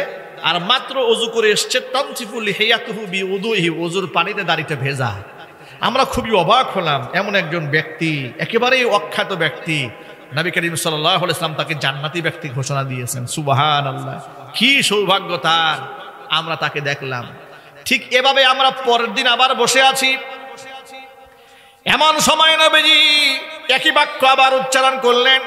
আর মাত্র ওযু করে এসছে। তানতিফু লিহিয়াতুহু বিউদুইহি, ওযুর পানিতে দাড়িটা ভেজা। আমরা খুবই অবাক হলাম, এমন একজন ব্যক্তি, একেবারেই অখ্যাত ব্যক্তি, নবী করিম সাল্লাল্লাহু আলাইহি ওয়াসাল্লাম তাকে জান্নাতি ব্যক্তি ঘোষণা দিয়েছেন। সুবহানাল্লাহ, কি সৌভাগ্য তার! আমরা তাকে দেখলাম। ঠিক এভাবে আমরা পরের দিন আবার বসে আছি, এমন সময় নবীজি একই বাক্য আবার উচ্চারণ করলেন,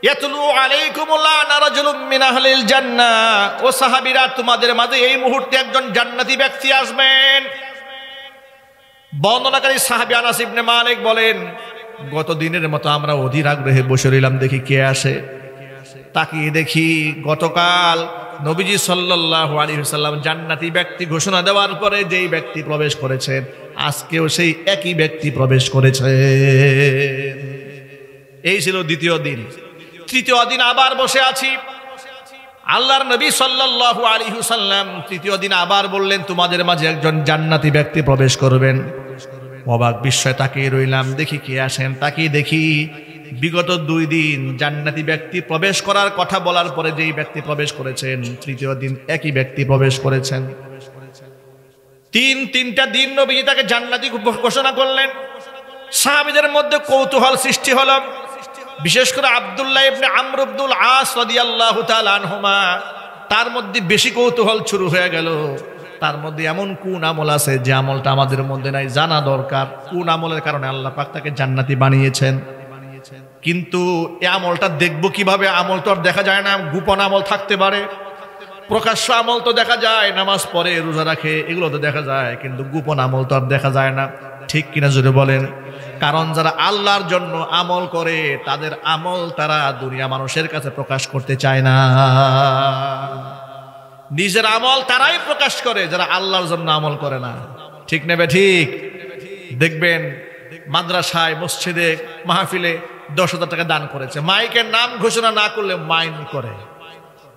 ইয়াতলু আলাইকুমুল্লাহ রাজুলুম মিন আহলিল জান্নাহ, ও সাহাবীরা তোমাদের মাঝে এই মুহূর্তে একজন জান্নাতি ব্যক্তি আসবেন। বর্ণনাকারী সাহাবী আনাস ইবনে মালিক বলেন, গত দিনের মতো আমরা অধীর আগ্রহে বসে রইলাম, দেখি কে আসে। তাকিয়ে দেখি গতকাল নবীজি সাল্লাল্লাহু আলাইহি ওয়াসাল্লাম জান্নাতি ব্যক্তি ঘোষণা দেওয়ার পরে যেই ব্যক্তি প্রবেশ করেছেন, আজকেও সেই একই ব্যক্তি প্রবেশ করেছে। এই ছিল দ্বিতীয় দিন। তৃতীয় দিন আবার বসে আছি, আল্লাহর নবী সাল্লাল্লাহু আলাইহি ওয়াসাল্লাম তৃতীয় দিন আবার বললেন, তোমাদের মাঝে একজন জান্নাতি ব্যক্তি প্রবেশ করবেন। অবাক বিস্ময়ে তাকিয়ে রইলাম, দেখি কে আসেন। তাকিয়ে দেখি বিগত 2 দিন জান্নাতি ব্যক্তি প্রবেশ করার কথা বলার পরে যেই ব্যক্তি প্রবেশ করেছেন, তৃতীয় দিন একই ব্যক্তি প্রবেশ করেছেন। তিনটা দিন নবী তাকে জান্নাতি ঘোষণা করলেন। সাহাবীদের মধ্যে কৌতূহল সৃষ্টি হলো, বিশেষ করে আব্দুল্লাহ ইবনে আমর ইবনুল আস রাদিয়াল্লাহু তাআলা আনহুমা, তার মধ্যে বেশি কৌতূহল শুরু হয়ে গেল। তার মধ্যে এমন কোন আমল আছে যে আমলটা আমাদের মধ্যে নাই, জানা দরকার। কোন আমলের কারণে আল্লাহ পাক তাকে জান্নাতি বানিয়েছেন, কিন্তু এই আমলটা দেখবো কিভাবে? আমল তো আর দেখা যায় না, গোপন আমল থাকতে পারে। প্রকাশ্য আমল তো দেখা যায়, নামাজ পড়ে, রোজা রাখে, এগুলো তো দেখা যায়, কিন্তু গোপন আমল তো আর দেখা যায় না। ঠিক কিনা জোরে বলেন? কারণ যারা আল্লাহর জন্য আমল করে, তাদের আমল তারা দুনিয়া মানুষের কাছে প্রকাশ করতে চায় না। নিজের আমল তারাই প্রকাশ করে যারা আল্লাহর জন্য আমল করে না। ঠিক নেবে ঠিক? দেখবেন মাদ্রাসায়, মসজিদে, মাহফিলে 10,000 টাকা দান করেছে, মাইকের নাম ঘোষণা না করলে মাইন্ড করে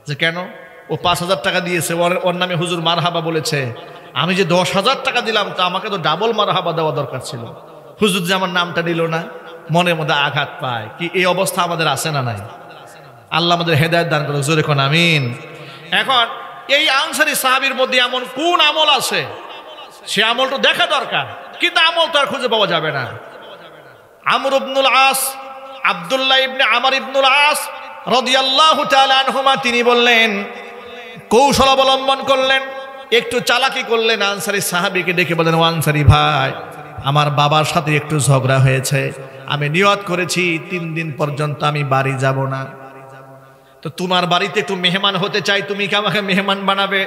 যে কেন ও 5,000 টাকা দিয়েছে, ওর নামে হুজুর মারহাবা বলেছে, আমি যে 10,000 টাকা দিলাম তা আমাকে তো ডাবল মারহাবা দেওয়া দরকার ছিল, হুজুর যে আমার নামটা নিল না, মনের মধ্যে আঘাত পায়। কি এই অবস্থা আমাদের আছে না নাই? আল্লাহ আমাদের হেদায়েত দান করুক, জোরে কোন আমিন। এখন এই আনসারী সাহাবীর মধ্যে এমন কোন আমল আছে, সে আমলটা দেখা দরকার, কিন্তু আমল তো আর খুঁজে পাওয়া যাবে না। আমর ইবনুল আস, আব্দুল্লাহ ইবনে আমর ইবনুল আস রাদিয়াল্লাহু তাআলা আনহুমা, তিনি বললেন, কৌশল অবলম্বন করলেন, একটু চালাকি করলেন। আনসারী সাহাবীকে ডেকে বলেন, ও আনসারী ভাই, আমার বাবার সাথে একটু ঝগড়া হয়েছে, আমি নিয়ত করেছি 3 দিন পর্যন্ত আমি বাড়ি যাব না, তো তোমার বাড়িতে একটু মেহমান হতে চাই, তুমি কি আমাকে মেহমান বানাবে?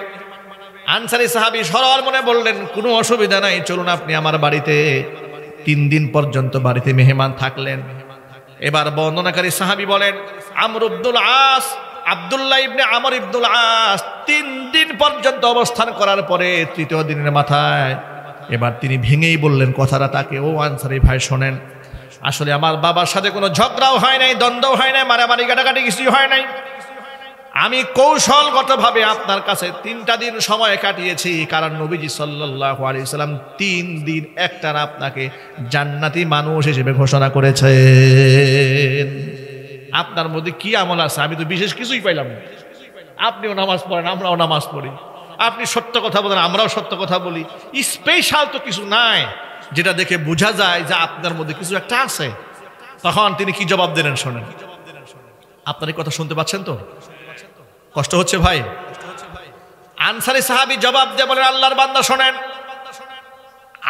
আনসারী সাহাবী সরল মনে বললেন, কোনো অসুবিধা নাই, চলুন আপনি আমার বাড়িতে। 3 দিন পর্যন্ত বাড়িতে মেহমান থাকলেন। এবার বর্ণনাকারী সাহাবী বলেন, আমর ইবনুল আস, আব্দুল্লাহ ইবনে আমর ইবনুল আস 3 দিন পর্যন্ত অবস্থান করার পরে তৃতীয় দিনের মাথায় এবার তিনি ভেঙেই বললেন কথাটা তাকে, ও আনসারী ভাই শোনেন, আসলে আমার বাবার সাথে কোনো ঝগড়াও হয় নাই, দ্বন্দ্ব হয় নাই, মারামারি কাটাকাটি কিছুই হয় নাই। আমি কৌশলগতভাবে আপনার কাছে 3টা দিন সময় কাটিয়েছি, কারণ নবীজি সাল্লাল্লাহু আলাইহি ওয়াসাল্লাম 3 দিন একটানা আপনাকে জান্নাতি মানুষ হিসেবে ঘোষণা করেছেন। আপনার মধ্যে কি আমল আছে? আমি তো বিশেষ কিছুই পাইলাম না। আপনিও নামাজ পড়েন, আমরাও নামাজ পড়ি, আপনি সত্য কথা বলেন, আমরাও সত্য কথা বলি, স্পেশাল তো কিছু নাই যেটা দেখে বোঝা যায় যে আপনার মধ্যে কিছু একটা আছে। তখন তিনি কি জবাব দিলেন শোনেন। আপনার এই কথা শুনতে পাচ্ছেন তো? কষ্ট হচ্ছে ভাই? আনসারী সাহাবী জবাব দিয়ে বলেন, আল্লাহর বান্দা শোনেন,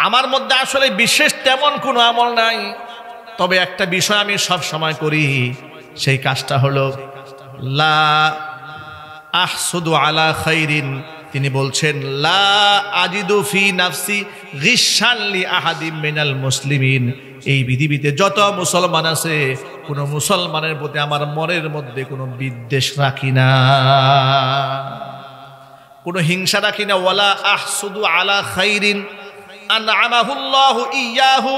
আমার মধ্যে আসলে বিশেষ তেমন কোনো আমল নাই, তবে একটা বিষয় আমি সব সময় করি, সেই কাজটা হলো লা আহসুদু আলা খাইরিন। তিনি বলছেন, লা আজিদু ফি নাফসি গিশান লি আহাদিম মিনাল মুসলিমিন। এই পৃথিবীতে যত মুসলমান আছে, কোন মুসলমানের প্রতি আমার মনের মধ্যে কোনো বিদ্বেষ রাখি না, কোনো হিংসা রাখি না। ওয়ালা আহসুদু আলা খাইরিন, আনআমাহুল্লাহু ইয়াহু,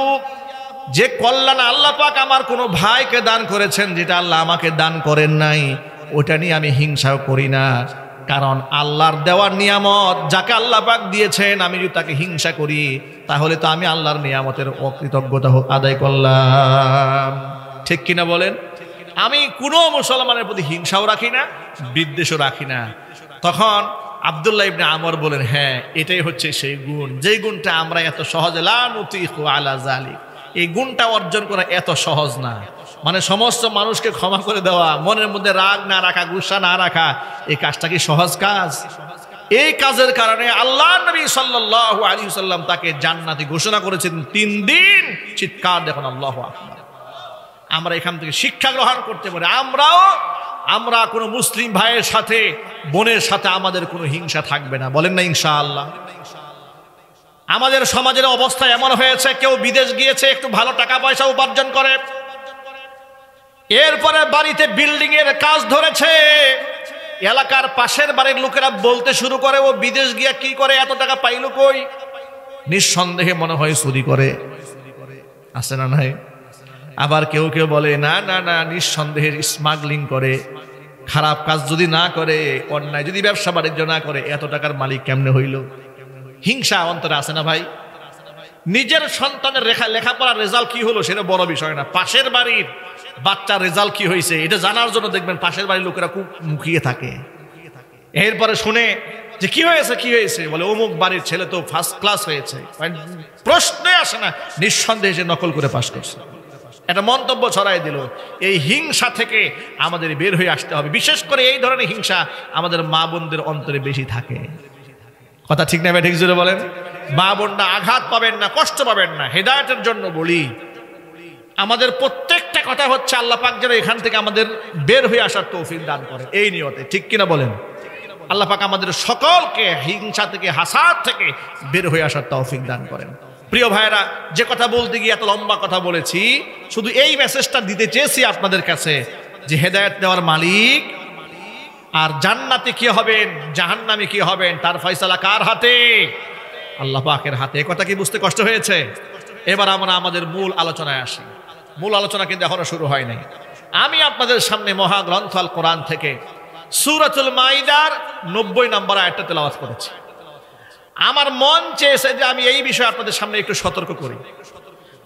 যে কল্যাণ আল্লাহ পাক আমার কোনো ভাইকে দান করেছেন যেটা আল্লাহ আমাকে দান করেন নাই, ওটা নিয়ে আমি হিংসাও করি না। কারণ আল্লাহর দেওয়ার নিয়ামত যাকে আল্লাহ পাক দিয়েছেন, আমি যদি তাকে হিংসা করি তাহলে তো আমি আল্লাহর নিয়ামতের অকৃতজ্ঞতা আদায় করলাম। ঠিক কিনা বলেন? আমি কোনো মুসলমানের প্রতি হিংসাও রাখি না, বিদ্বেষও রাখি না। তখন আব্দুল্লাহ ইবনে আমর বলেন, হ্যাঁ এটাই হচ্ছে সেই গুণ, যেই গুণটা আমরা এত সহজে লা নুতিকু আলা যালিক, এই গুণটা অর্জন করা এত সহজ না। মানে সমস্ত মানুষকে ক্ষমা করে দেওয়া, মনের মধ্যে রাগ না রাখা, গুসা না রাখা, এই কাজটা কি সহজ কাজ? এই কাজের কারণে আল্লাহ নবী সাল্লাল্লাহু আলাইহি ওয়াসাল্লাম তাকে জান্নাতি ঘোষণা করেছেন 3 দিন। চিৎকার দেখুন আল্লাহু আকবার। আমরা এখান থেকে শিক্ষা গ্রহণ করতে পারি, আমরা কোনো মুসলিম ভাইয়ের সাথে, বোনের সাথে আমাদের কোনো হিংসা থাকবে না। বলেন না ইনশাআল্লাহ? আমাদের সমাজের অবস্থা এমন হয়েছে, কেউ বিদেশ গিয়েছে একটু ভালো টাকা পয়সা উপার্জন করে, এরপরে বাড়িতে বিল্ডিং এর কাজ ধরেছে, এলাকার পাশের বাড়ির লোকেরা বলতে শুরু করে, ও বিদেশ গিয়া কি করে, এত টাকা পাইল কই? নিঃসন্দেহে মনে হয় চুরি করে, আছে না নাই? আবার কেউ কেউ বলে না না না, নিঃসন্দেহে স্মাগলিং করে। খারাপ কাজ যদি না করে, অন্যায় যদি ব্যবসা বাণিজ্য না করে, এত টাকার মালিক কেমনে হইল? হিংসা অন্তরে আছে না ভাই? নিজের সন্তানের লেখাপড়ার রেজাল্ট কি হলো সেটা বড় বিষয় না, পাশের বাড়ির বাচ্চার রেজাল্ট কি হয়েছে এটা জানার জন্য দেখবেন পাশের বাড়ির লোকেরা খুব মুখিয়ে থাকে। এরপরে শুনে যে কি হয়েছে, বলে অমুক বাড়ির ছেলে তো ফার্স্ট ক্লাস হয়েছে, প্রশ্নে আসে না, নিঃসন্দেহে সে নকল করে পাশ করছে। একটা মন্তব্য ছড়াই দিল। এই হিংসা থেকে আমাদের বের হয়ে আসতে হবে। বিশেষ করে এই ধরনের হিংসা আমাদের মা বোনদের অন্তরে বেশি থাকে। কথা ঠিক না ভাই? ঠিক জোরে বলেন। মা বোনরা আঘাত পাবেন না, কষ্ট পাবেন না। হেদায়েতের জন্য বলি, আমাদের প্রত্যেকটা কথা হচ্ছে আল্লাহ পাক যেন এখান থেকে আমাদের বের হয়ে আসার তৌফিক দান করেন, এই নিয়তে। ঠিক কিনা বলেন? আল্লাহ পাক আমাদের সকলকে হিংসা থেকে, হাসাদ থেকে বের হয়ে আসার তৌফিক দান করেন। প্রিয় ভাইরা, যে কথা বলতে গিয়ে এত লম্বা কথা বলেছি, শুধু এই মেসেজটা দিতে চেয়েছি আপনাদের কাছে যে হেদায়েত দেওয়ার মালিক আর জান্নাতে কি হবেন, জাহান্নামে কি হবেন, তার ফয়সালা কার হাতে? আল্লাহ পাকের হাতে। এই কথা কি বুঝতে কষ্ট হয়েছে? এবার আমরা আমাদের মূল আলোচনায় আসি। মূল আলোচনা কিন্তু এখনো শুরু হয় নাই। আমি আপনাদের সামনে মহাগ্রন্থ আল কোরআন থেকে সূরাতুল মাইদার 90 নম্বর আয়াতটা তেলাওয়াত করেছি। আমার মন চেয়েছে যে আমি এই বিষয়ে আপনাদের সামনে একটু সতর্ক করি।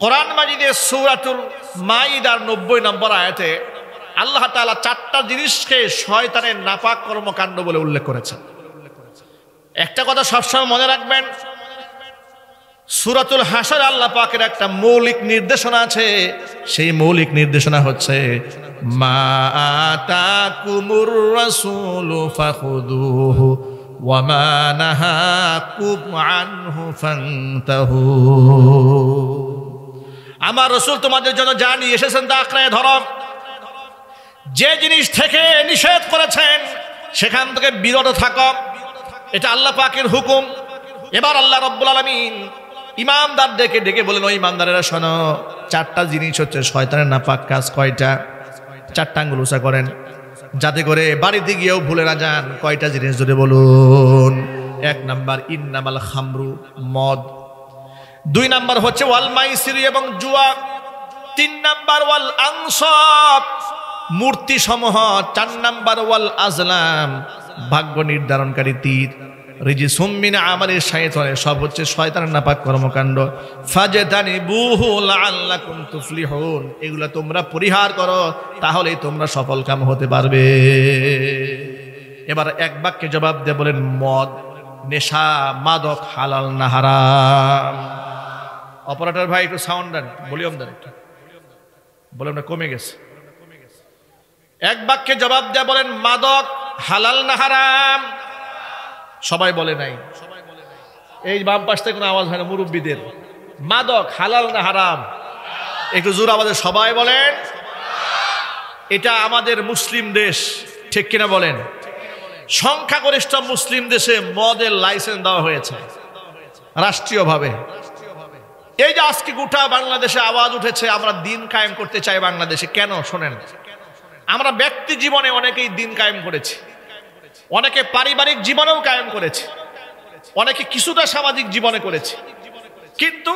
কোরআন মাজিদের সূরাতুল মাইদার 90 নম্বর আয়াতে আল্লাহ তাআলা 4টা জিনিসকে শয়তানের নাপাক কর্মকাণ্ড বলে উল্লেখ করেছেন। একটা কথা সবসময় মনে রাখবেন, সূরাতুল হাসর আল্লাহ পাকের একটা মৌলিক নির্দেশনা আছে। সেই মৌলিক নির্দেশনা হচ্ছে মা আতাকুমুর রাসূলু ফাখুযুহু ওয়া মা নাহাকুম আনহু ফান্তাহু। আমার রাসূল তোমাদের জন্য যা নিয়ে এসেছেন তা আঁকড়ে ধরো। যে জিনিস থেকে নিষেধ করেছেন সেখান থেকে বিরত থাকো, এটা আল্লাহ পাকের হুকুম। এবার আল্লাহ রাব্বুল আলামিন ইমানদার ডেকে বলেন, ও ইমানদারেরা শোনো, 4টা জিনিস হচ্ছে শয়তানের নাপাক কাজ। কয়টা? 4টা আঙ্গুল উঁচা করেন যাতে করে বাড়িতে গিয়েও ভুলে না যান। কয়টা জিনিস যদি বলুন? 1 নাম্বার ইন্নামাল খামরু, মদ। 2 নাম্বার হচ্ছে ওয়াল মাইসির এবং জুয়া। 3 নাম্বার ওয়াল আনসাব, মূর্তি সমূহ। 4 নাম্বার ওয়াল আজলাম, ভাগ্য নির্ধারণকারী তীর। রিজিসুম মিন আমালিশ শাইতান, সব হচ্ছে শয়তানের নাপাক কর্মকাণ্ড। ফাজতানিবুহু লাআল্লাকুম তুফলিহুন, এগুলা তোমরা পরিহার করো, তাহলেই তোমরা সফলকাম হতে পারবে। এবার এক বাক্যে জবাব দিয়ে বলেন, মদ, নেশা, মাদক হালাল না হারাম? অপারেটর ভাই একটু সাউন্ড দেন, ভলিউম দেন একটু। বলেন না কমে গেছে। এক বাক্যে জবাব দিয়ে বলেন, মাদক হালাল না হারাম? সবাই বলে নাই। এই বাম পাশ থেকে কোনো আওয়াজ হয় না মুরব্বীদের। মাদক হালাল না হারাম? একটু জোর আওয়াজে সবাই বলেন। এটা আমাদের মুসলিম দেশ, ঠিক কিনা বলেন? সংখ্যাগরিষ্ঠ মুসলিম দেশে মদের লাইসেন্স দেওয়া হয়েছে রাষ্ট্রীয়ভাবে। এই যে আজকে গোটা বাংলাদেশে আওয়াজ উঠেছে, আমরা দিন কায়েম করতে চাই বাংলাদেশে। কেন শোনেন, আমরা ব্যক্তি জীবনে অনেকেই দিন কায়েম করেছি, অনেকে পারিবারিক জীবনেও কায়েম করেছে, অনেকে কিছুটা সামাজিক জীবনে করেছে। কিন্তু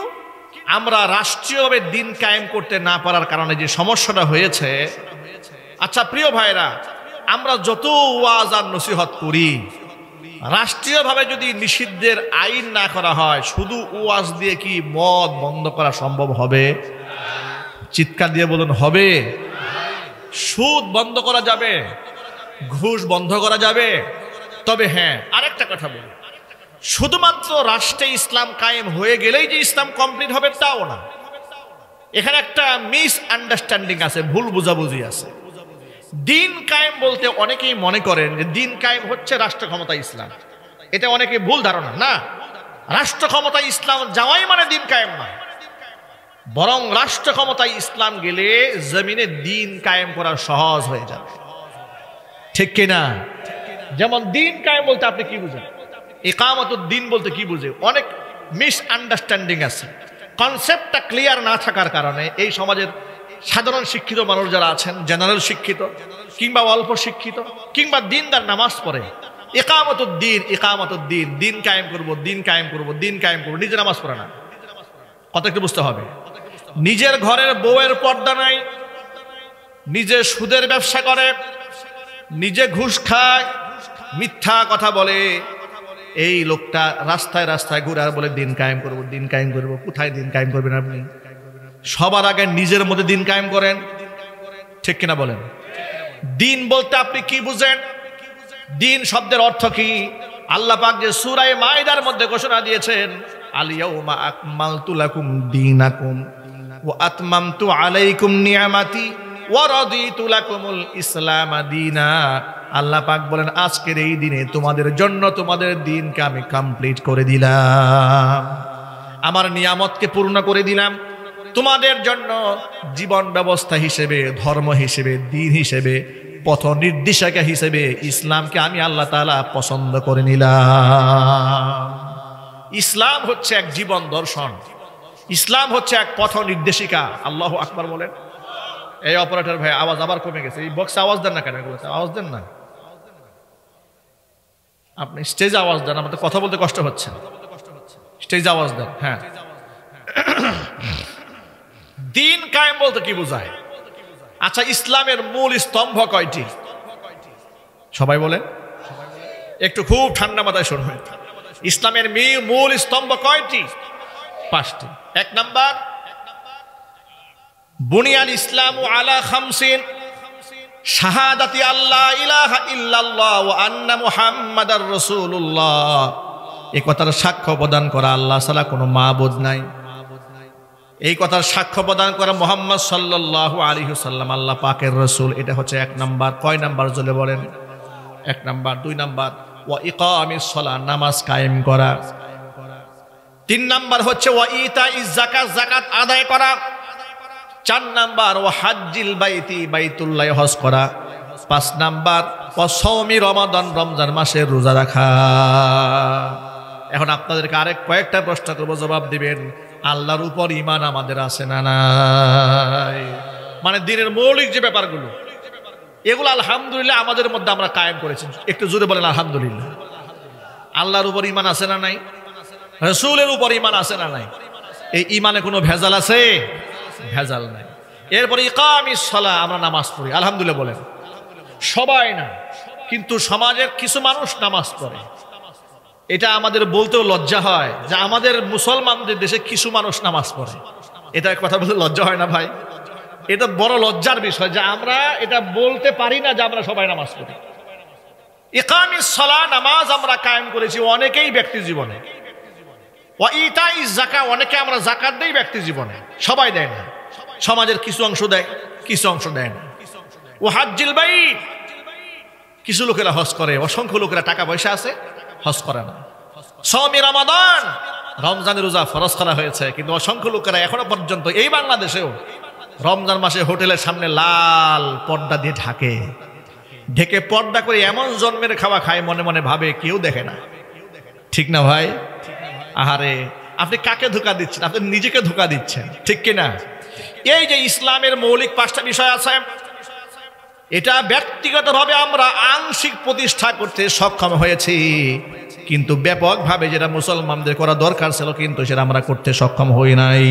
আমরা রাষ্ট্রীয়ভাবে দিন কায়েম করতে না পারার কারণে যে সমস্যাটা হয়েছে, আচ্ছা প্রিয় ভাইরা, আমরা যত ওয়াজ আর নসিহত করি, রাষ্ট্রীয়ভাবে যদি নিষিদ্ধের আইন না করা হয়, শুধু ওয়াজ দিয়ে কি মদ বন্ধ করা সম্ভব হবে? চিৎকার দিয়ে বলুন, হবে? সুদ বন্ধ করা যাবে, ঘুষ বন্ধ করা যাবে। তবে হ্যাঁ, আরেকটা কথা বলি, শুধুমাত্র রাষ্ট্রে ইসলাম কায়েম হয়ে গেলেই যে ইসলাম কমপ্লিট হবে তাও না। এখানে একটা মিস আন্ডারস্ট্যান্ডিং আছে, ভুল বুঝাবুঝি আছে। দিন কায়েম বলতে অনেকেই মনে করেন যে দিন কায়েম হচ্ছে রাষ্ট্র ক্ষমতা ইসলাম। এটা অনেকে ভুল ধারণা। না, রাষ্ট্র ক্ষমতা ইসলাম যাওয়াই মানে দিন কায়েম নয়, বরং রাষ্ট্র ক্ষমতায় ইসলাম গেলে জমিনে দিন কায়েম করা সহজ হয়ে যাবে। ঠিক কিনা? যেমন দিন কায়েম বলতে আপনি কি বুঝেন, ইকামতুদ দিন বলতে কি বুঝে, অনেক মিস আন্ডারস্ট্যান্ডিং আছে। কনসেপ্টটা ক্লিয়ার না থাকার কারণে এই সমাজের সাধারণ শিক্ষিত মানুষ যারা আছেন, জেনারেল শিক্ষিত কিংবা অল্প শিক্ষিত কিংবা দিনদার, নামাজ পড়ে ইকামতুদ দিন, দিন কায়েম করব, দিন কায়েম করব, দিন কায়েম করব, নিজে নামাজ পড়ে না। কথা একটু বুঝতে হবে। নিজের ঘরের বউয়ের পর্দা নাই, নিজে সুদের ব্যবসা করে, নিজে ঘুষ খায়, মিথ্যা কথা বলে, এই লোকটা রাস্তায় রাস্তায় ঘুরে আর বলে দিন কায়েম করব, দিন কায়েম করব। কোথায় দিন কায়েম করবেন আপনি? সবার আগে নিজের মধ্যে দিন কায়েম করেন। ঠিক কিনা বলেন? দিন বলতে আপনি কি বুঝেন? দিন শব্দের অর্থ কি? আল্লাহ পাক যে সূরা মাইদার মধ্যে ঘোষণা দিয়েছেন, আল ইয়াউমা আকমালতু লাকুম দীনাকুম ওয়া আতমামতু আলাইকুম নিয়ামাতি ওয়া রাদিতু লাকুমুল ইসলাম দীনা। আল্লাহ পাক বলেন, আজকের এই দিনে তোমাদের জন্য তোমাদের দিনকে আমি কমপ্লিট করে দিলাম, আমার নিয়ামতকে পূর্ণ করে দিলাম। তোমাদের জন্য জীবন ব্যবস্থা হিসেবে, ধর্ম হিসেবে, দিন হিসেবে, পথ নির্দেশিকা হিসেবে ইসলামকে আমি আল্লাহ তাআলা পছন্দ করে নিলাম। ইসলাম হচ্ছে এক জীবন দর্শন, ইসলাম হচ্ছে এক পথ নির্দেশিকা। আল্লাহু আকবার বলেন। এই অপারেটর ভাই, আওয়াজ আবার কমে গেছে। এই বক্সে আওয়াজ দেন না কেন? আওয়াজ দেন না, আপনি স্টেজে আওয়াজ দেন, আমাদের কথা বলতে কষ্ট হচ্ছে। স্টেজে আওয়াজ দেন। হ্যাঁ, দিন কায়েম বলতে কি বোঝায়? আচ্ছা, ইসলামের মূল স্তম্ভ কয়টি? সবাই বলেন, একটু খুব ঠান্ডা মাথায় শুনবেন। ইসলামের মূল স্তম্ভ কয়টি? 5টি। 1 নাম্বার, বুনিয়াল ইসলামু আলা খামসিন, শাহাদাতি আল্লাহ ইলাহা ইল্লাল্লাহ ওয়া আন্না মুহাম্মাদার রাসূলুল্লাহ। এই কথার সাক্ষ্য প্রদান করা আল্লাহ ছাড়া কোনো মাবুদ নাই, এই কথার সাক্ষ্য প্রদান করা মুহাম্মদ সাল্লাল্লাহু আলাইহি ওয়াসাল্লাম আল্লাহ পাকের রাসূল। এটা হচ্ছে 1 নাম্বার। কয় নাম্বার জলে বলেন? 1 নাম্বার। 2 নাম্বার, ওয়া ইকামিস সালাহ, নামাজ কায়েম করা। 3 নাম্বার হচ্ছে ওয়া ইতাইজ যাকাত, যাকাত আদায় করা। 4 নাম্বার, ওয়া হাজ্জিল বাইতি, বাইতুল্লাহ হজ করা। 5 নাম্বার, ওয়া সাওমি রমাদান, রমজান মাসে রোজা রাখা। এখন আপনাদেরকে আরেক কয়েকটা প্রশ্ন করব, জবাব দিবেন। আল্লাহর উপর ঈমান আমাদের আছে না নাই? মানে দিনের মৌলিক যে ব্যাপারগুলো, এগুলো আলহামদুলিল্লাহ আমাদের মধ্যে আমরা কায়েম করেছি। একটু জোরে বলেন আলহামদুলিল্লাহ। আল্লাহর উপর ঈমান আছে না নাই? রাসূলের উপর ঈমান আছে না নাই? এই ঈমানে কোনো ভেজাল আছে? ভেজাল নাই। এরপরে ইকামিস সালাহ, আমরা নামাজ পড়ি, আলহামদুলিল্লাহ বলেন। সবাই না, কিন্তু সমাজের কিছু মানুষ নামাজ পড়ে। এটা আমাদের বলতেও লজ্জা হয় যে আমাদের মুসলমানদের দেশে কিছু মানুষ নামাজ পড়ে। এটা কথা বলতে লজ্জা হয় না ভাই? এটা বড় লজ্জার বিষয় যে আমরা এটা বলতে পারি না যে আমরা সবাই নামাজ পড়ি। ইকামিস সালাহ, নামাজ আমরা কায়েম করেছি অনেকেই ব্যক্তি জীবনে। ওয়া ইতাইজ যাকাত, অনেকে আমরা যাকাত দেই ব্যক্তি জীবনে, সবাই দেয় না। সমাজের কিছু অংশ দেয়, কিছু অংশ দেয় না। ওয়া হাজ্জিল বাইত, কিছু লোকেরা হজ করে, অসংখ্য লোকেরা টাকা পয়সা আছে, হজ করে না। সাওমি রমাদান, রমজানের রোজা ফরজ করা হয়েছে, কিন্তু অসংখ্য লোকেরা এখনো পর্যন্ত এই বাংলাদেশেও রমজান মাসে হোটেলের সামনে লাল পর্দা দিয়ে ঢেকে পর্দা করে এমন জন্মের খাওয়া খায়, মনে মনে ভাবে কেউ দেখে না। ঠিক না ভাই? আহারে, আপনি কাকে ধোঁকা দিচ্ছেন? আপনি নিজেকে ধোঁকা দিচ্ছেন। ঠিক কিনা? এই যে ইসলামের মৌলিক 5টা বিষয় আছে, এটা ব্যক্তিগতভাবে আমরা আংশিক প্রতিষ্ঠা করতে সক্ষম হয়েছি, কিন্তু ব্যাপকভাবে যেটা মুসলমানদের করা দরকার ছিল কিন্তু সেটা আমরা করতে সক্ষম হই নাই।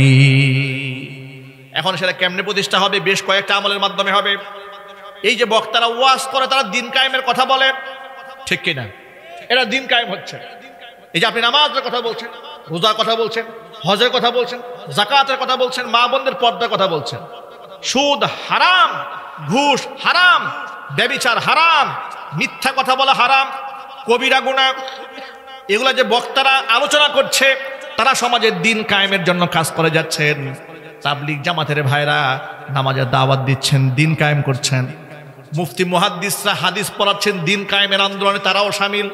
এখন সেটা কেমনে প্রতিষ্ঠা হবে? বেশ কয়েকটা আমলের মাধ্যমে হবে। এই যে বক্তারা ওয়াজ করে তারা দিন কায়েমের কথা বলে, ঠিক কিনা? এটা দিন কায়েম হচ্ছে। এই যে আপনি নামাজের কথা বলছেন, রোজার কথা বলছেন, হজের কথা বলছেন, যাকাতের কথা বলছেন, মা বোনদের পর্দার কথা বলছেন, সুদ হারাম, ঘুষ হারাম, ব্যভিচার হারাম, মিথ্যা কথা বলা হারাম, কবিরা গুনাহ, এগুলা যে বক্তারা আলোচনা করছে তারা সমাজের দিন কায়েমের জন্য কাজ করে যাচ্ছেন। তাবলীগ জামাতের ভাইরা নামাজের দাওয়াত দিচ্ছেন, দিন কায়েম করছেন। মুফতি মুহাদ্দিসরা হাদিস পড়াচ্ছেন, দিন কায়েমের আন্দোলনে তারাও শামিল।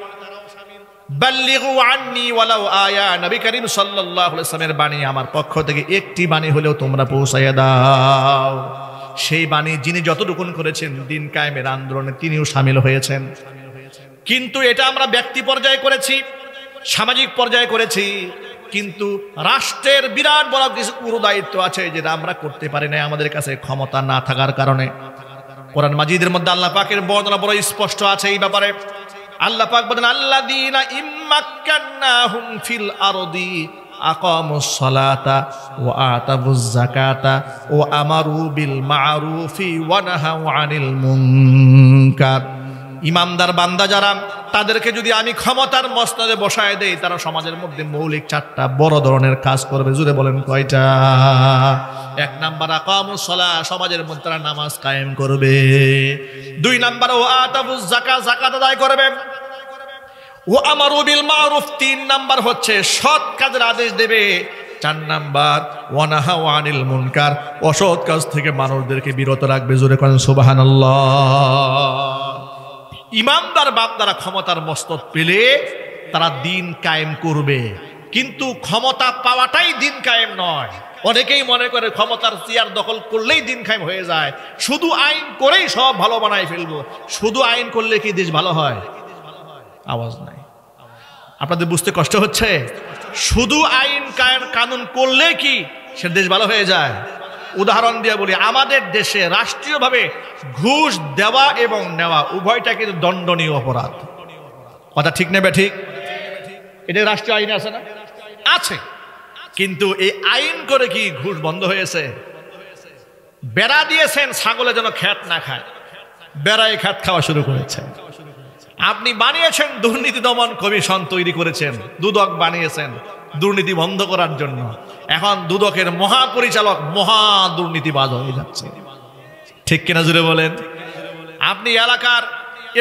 বাল্লিগু আন্নি ওয়ালাউ আয়া, নবী করিম সাল্লাল্লাহু আলাইহি ওয়াসাল্লামের বাণী আমার পক্ষ থেকে একটি বাণী হলেও তোমরা পৌঁছাইয়া দাও। সেই বাণী যিনি যতটুকুন করেছেন দিন কায়েমের আন্দোলনে তিনিও শামিল হয়েছেন। কিন্তু এটা আমরা ব্যক্তি পর্যায়ে করেছি, সামাজিক পর্যায়ে করেছি, কিন্তু রাষ্ট্রের বিরাট বড় কিছু পুরো দায়িত্ব আছে যেটা আমরা করতে পারি না আমাদের কাছে ক্ষমতা না থাকার কারণে। কোরআন মাজিদের মধ্যে আল্লাহ পাকের বর্ণনা বড় স্পষ্ট আছে এই ব্যাপারে। আল্লাহ পাক বলেন, আল্লাযীনা ইম্মাক্কান্নাহুম ফিল আরদি আকামুস সালাতা ওয়া আতাবুজ যাকাতা ওয়া আমারু বিল মা'রুফি ওয়া নাহাউ আনিল মুনকার। ইমানদার বান্দা যারা, তাদেরকে যদি আমি ক্ষমতার মসনদে বসায় দেই, তারা সমাজের মধ্যে মৌলিক 4টা বড় ধরনের কাজ করবে। জুড়ে বলেন কয়টা? 1 নাম্বার আকামুস সালাহ, সমাজের মধ্যে তারা নামাজ কায়েম করবে। 2 নাম্বার ওয়া আতাবুজ যাকাত, যাকাত আদায় করবে। ওয়া আমারু বিল মা'রুফ, 3 নাম্বার হচ্ছে সৎ কাজের আদেশ দেবে। 4 নাম্বার ওয়া নাহাউ আনিল মুনকার, অসৎ কাজ থেকে মানুষদেরকে বিরত রাখবে। জোরে করেন সুবহানাল্লাহ। ইমানদার বান্দারা ক্ষমতার মসনদ পেলে তারা দিন কায়েম করবে, কিন্তু ক্ষমতা পাওয়াটাই দিন কায়েম নয়। অনেকেই মনে করে ক্ষমতার চেয়ার দখল করলেই দিন কায়েম হয়ে যায়, শুধু আইন করেই সব ভালো বানাই ফেলবো। শুধু আইন করলে কি দেশ ভালো হয়? আওয়াজ নাই, আপনাদের বুঝতে কষ্ট হচ্ছে? শুধু আইন কানুন করলে কি সে দেশ ভালো হয়ে যায়? উদাহরণ দিয়ে বলি, আমাদের দেশে রাষ্ট্রীয়ভাবে ঘুষ দেওয়া এবং নেওয়া উভয়টা কিন্তু দণ্ডনীয় অপরাধ। কথা ঠিক নেবে? ঠিক। এটা রাষ্ট্রীয় আইনে আছে না? আছে। কিন্তু এই আইন করে কি ঘুষ বন্ধ হয়েছে? বেড়া দিয়েছেন ছাগলে যেন খ্যাত না খায়, বেড়ায় খ্যাত খাওয়া শুরু করেছে। আপনি বানিয়েছেন দুর্নীতি দমন কমিশন তৈরি করেছেন, দুদক বানিয়েছেন দুর্নীতি বন্ধ করার জন্য। এখন দুদকের মহাপরিচালক মহা দুর্নীতিবাজ হয়ে যাচ্ছে, ঠিক কিনা? জুড়ে বলেন। আপনি এলাকার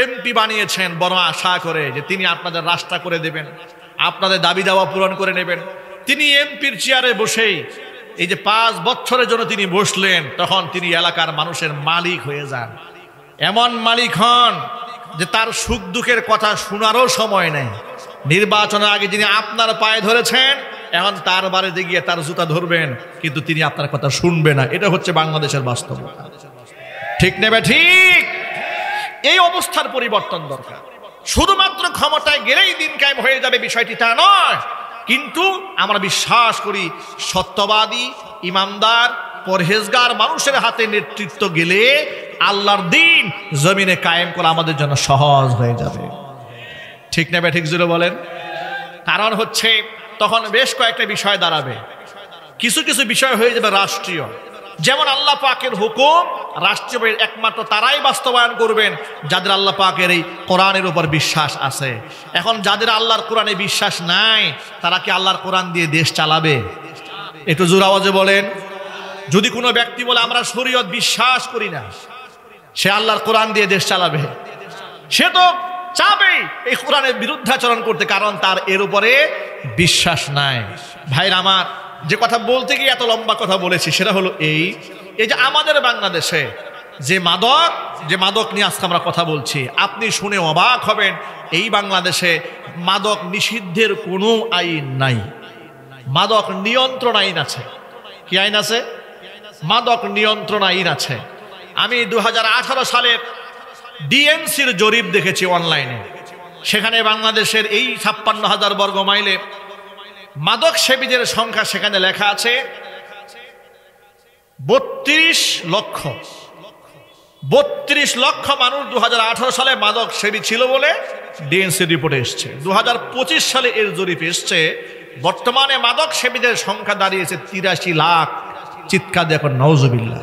এমপি বানিয়েছেন বড় আশা করে যে তিনি আপনাদের রাস্তা করে দেবেন, আপনাদের দাবি দাওয়া পূরণ করে নেবেন। তিনি এমপির চেয়ারে বসেই এই যে 5 বছরের জন্য তিনি বসলেন, তখন তিনি এলাকার মানুষের মালিক হয়ে যান। এমন মালিক হন যে তার সুখ দুঃখের কথা শোনারও সময় নেই। নির্বাচনের আগে যিনি আপনার পায়ে ধরেছেন, এখন তার বাড়িতে গিয়ে তার জুতা ধরবেন, কিন্তু তিনি আপনার কথা শুনবে না। এটা হচ্ছে বাংলাদেশের বাস্তবতা, ঠিক নেবে? ঠিক। এই অবস্থার পরিবর্তন দরকার। শুধুমাত্র ক্ষমতায় গেলেই দিন কায়েম হয়ে যাবে বিষয়টি তা নয়, কিন্তু আমরা বিশ্বাস করি সত্যবাদী, ইমানদার, পরহেজগার মানুষের হাতে নেতৃত্ব গেলে আল্লাহর দিন জমিনে কায়েম করা আমাদের জন্য সহজ হয়ে যাবে, ঠিক নেবে? ঠিক জুড়ে বলেন। কারণ হচ্ছে তখন বেশ কয়েকটা বিষয় দাঁড়াবে। কিছু কিছু বিষয় হয়ে যাবে রাষ্ট্রীয়, যেমন আল্লাহ পাকের হুকুম রাষ্ট্রীয় একমাত্র তারাই বাস্তবায়ন করবেন যাদের আল্লাহ পাকের এই কোরআনের উপর বিশ্বাস আছে। এখন যাদের আল্লাহর কোরআনে বিশ্বাস নাই, তারা কি আল্লাহর কোরআন দিয়ে দেশ চালাবে? একটু জোর আওয়াজে বলেন। যদি কোনো ব্যক্তি বলে আমরা শরীয়ত বিশ্বাস করি না, সে আল্লাহর কোরআন দিয়ে দেশ চালাবে, সে তো চাবেই এই কোরআনের বিরুদ্ধাচরণ করতে, কারণ তার এর উপরে বিশ্বাস নাই। ভাইরা আমার, যে কথা বলতে গিয়ে এত লম্বা কথা বলেছি সেটা হলো এই যে আমাদের বাংলাদেশে যে মাদক নিয়ে আজকে আমরা কথা বলছি, আপনি শুনে অবাক হবেন, এই বাংলাদেশে মাদক নিষিদ্ধের কোনো আইন নাই। মাদক নিয়ন্ত্রণ আইন আছে। কি আইন আছে? মাদক নিয়ন্ত্রণ আইন আছে। আমি 2018 সালের ডিএমসির জরিপ দেখেছি অনলাইনে। সেখানে বাংলাদেশের এই 56,000 বর্গ মাইলে মাদক সেবীদের সংখ্যা সেখানে লেখা আছে 32 লক্ষ। 32 লক্ষ মানুষ 2018 সালে মাদক সেবী ছিল বলে ডিএনসি রিপোর্টে এসছে। 2025 সালে এর জরিপ এসছে বর্তমানে মাদক সেবীদের সংখ্যা দাঁড়িয়েছে 83 লাখ। চিৎকার দিয়ে এখন নাউজুবিল্লাহ।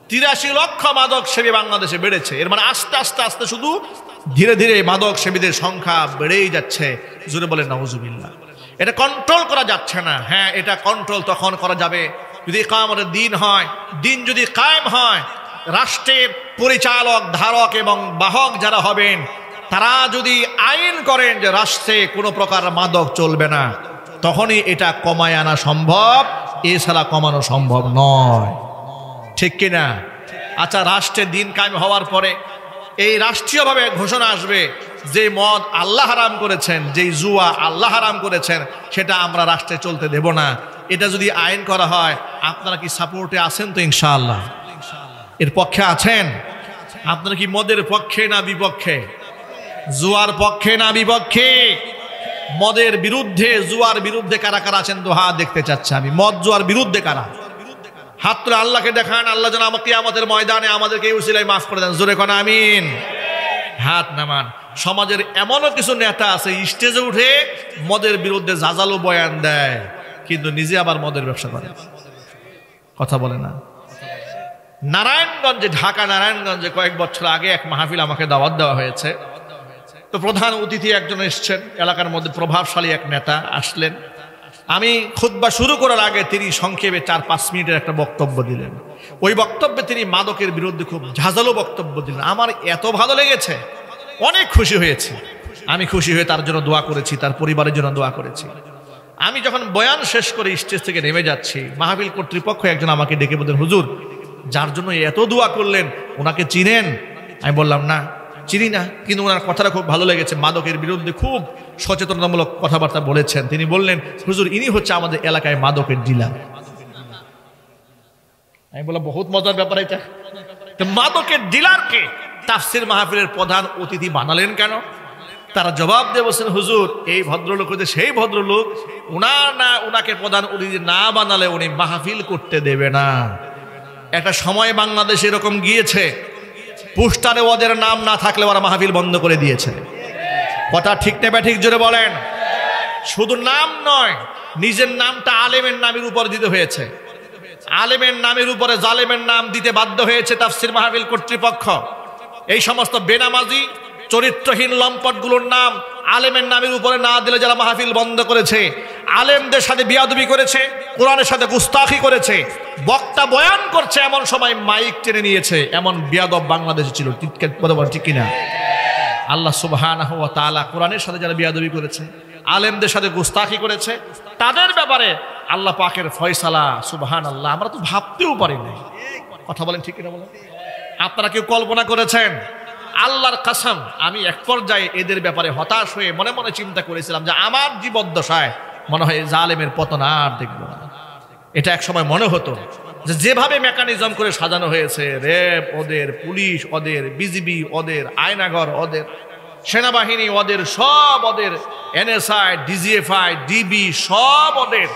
83 লক্ষ মাদক সেবী বাংলাদেশে বেড়েছে। এর মানে আস্তে আস্তে আস্তে শুধু ধীরে ধীরে মাদক সেবীদের সংখ্যা বেড়েই যাচ্ছে। জোরে বলে নাউজুবিল্লাহ। এটা কন্ট্রোল করা যাচ্ছে না। হ্যাঁ, এটা কন্ট্রোল তখন করা যাবে যদি কায়ামতের দিন হয়। দিন যদি কায়েম হয়, রাষ্ট্রের পরিচালক, ধারক এবং বাহক যারা হবেন তারা যদি আইন করেন যে রাষ্ট্রে কোনো প্রকার মাদক চলবে না, তখনই এটা কমায় আনা সম্ভব, এছাড়া কমানো সম্ভব নয়। ঠিক কিনা? আচ্ছা, রাষ্ট্রের দিন কায়েম হওয়ার পরে এই রাষ্ট্রীয়ভাবে ঘোষণা আসবে যে মদ আল্লাহ হারাম করেছেন, যেই জুয়া আল্লাহ হারাম করেছেন, সেটা আমরা রাষ্ট্রে চলতে দেব না। এটা যদি আইন করা হয়, আপনারা কি সাপোর্টে আছেন তো? ইনশাআল্লাহ এর পক্ষে আছেন? আপনারা কি মদের পক্ষে না বিপক্ষে? জুয়ার পক্ষে না বিপক্ষে? মদের বিরুদ্ধে, জুয়ার বিরুদ্ধে কারা কারা আছেন তো হাত দেখতে চাচ্ছে আমি। মদ জুয়ার বিরুদ্ধে কারা? হাত তুলে আল্লাহকে দেখান। আল্লাহ যেন আমাকে কিয়ামতের ময়দানে আমাদেরকে এই উসিলায় মাফ করে দেন। জোরে কোন আমিন। হাত নামান। সমাজের এমনও কিছু নেতা আছে স্টেজে উঠে মদের বিরুদ্ধে জাজালো বয়ান দেয়, কিন্তু নিজে আবার মদের ব্যবসা করে। কথা বলে না। নারায়ণগঞ্জে, ঢাকা নারায়ণগঞ্জে কয়েক বছর আগে এক মাহফিল আমাকে দাওয়াত দেওয়া হয়েছে। তো প্রধান অতিথি একজন এসছেন, এলাকার মধ্যে প্রভাবশালী এক নেতা আসলেন। আমি খুতবা শুরু করার আগে তিনি সংক্ষেপে 4-5 মিনিটের একটা বক্তব্য দিলেন। ওই বক্তব্যে তিনি মাদকের বিরুদ্ধে খুব ঝাঁঝালো বক্তব্য দিলেন। আমার এত ভালো লেগেছে, অনেক খুশি হয়েছি। আমি খুশি হয়ে তার জন্য দোয়া করেছি, তার পরিবারের জন্য দোয়া করেছি। আমি যখন বয়ান শেষ করে স্টেজ থেকে নেমে যাচ্ছি, মাহফিল কর্তৃপক্ষ একজন আমাকে ডেকে বললেন, হুজুর, যার জন্য এত দোয়া করলেন ওনাকে চিনেন? আমি বললাম না, চিনি না, কিন্তু ওনার কথাটা খুব ভালো লেগেছে। মাদকের বিরুদ্ধে খুব সচেতনতামূলক কথাবার্তা বলেছেন। তিনি বললেন, হুজুর, ইনি হচ্ছে আমাদের এলাকায় মাদকের ডিলার। আমি বললাম, বহুত মজার ব্যাপার এটা। মাদকের ডিলারকে তাফসীর মাহফিলের প্রধান অতিথি বানালেন কেন? তারা জবাব দিয়ে বলছেন, হুজুর, এই ভদ্রলোক হচ্ছে সেই ভদ্রলোক, ওনাকে প্রধান অতিথি না বানালে উনি মাহফিল করতে দেবে না। একটা সময় বাংলাদেশ এরকম গিয়েছে, পোস্টারে ওদের নাম না থাকলে ওরা মাহফিল বন্ধ করে দিয়েছে। কথা ঠিক নেবে? ঠিক জোরে বলেন। শুধু নাম নয়, নিজের নামটা আলেমের নামের উপর দিতে হয়েছে। আলেমের নামের উপরে জালেমের নাম দিতে বাধ্য হয়েছে তাফসীর মাহফিল কর্তৃপক্ষ। এই সমস্ত বেনামাজি চরিত্রহীন লম্পটগুলোর নাম আলেমের নামের উপরে না দিলে যারা মাহফিল বন্ধ করেছে, আলেমদের সাথে বিয়াদবি করেছে, কোরআনের সাথে গুস্তাখি করেছে, বক্তা বয়ান করছে এমন সময় মাইক টেনে নিয়েছে, এমন বিয়াদব বাংলাদেশে ছিল। ঠিক কিনা? আল্লাহ সুবহানাহু ওয়া তাআলা কোরআনের সাথে যারা বিয়াদবি করেছে, আলেমদের সাথে গুস্তাখি করেছে, তাদের ব্যাপারে আল্লাহ পাকের ফয়সালা সুবহানাল্লাহ আমরা তো ভাবতেও পারি না। কথা বলেন, ঠিক কিনা বলেন? আপনারা কেউ কল্পনা করেছেন? আল্লাহর কসম, আমি এক পর্যায়ে এদের ব্যাপারে হতাশ হয়ে মনে মনে চিন্তা করেছিলাম যে আমার জীবদ্দশায় মনে হয় জালেমের পতন আর দেখব না। এটা এক সময় মনে হতো যে যেভাবে মেকানিজম করে সাজানো হয়েছে, র্যাব ওদের, পুলিশ ওদের, বিজিবি ওদের, আয়নাগর ওদের, সেনাবাহিনী ওদের, সব ওদের, এনএসআই, ডিজিএফআই, ডিবি সব ওদের,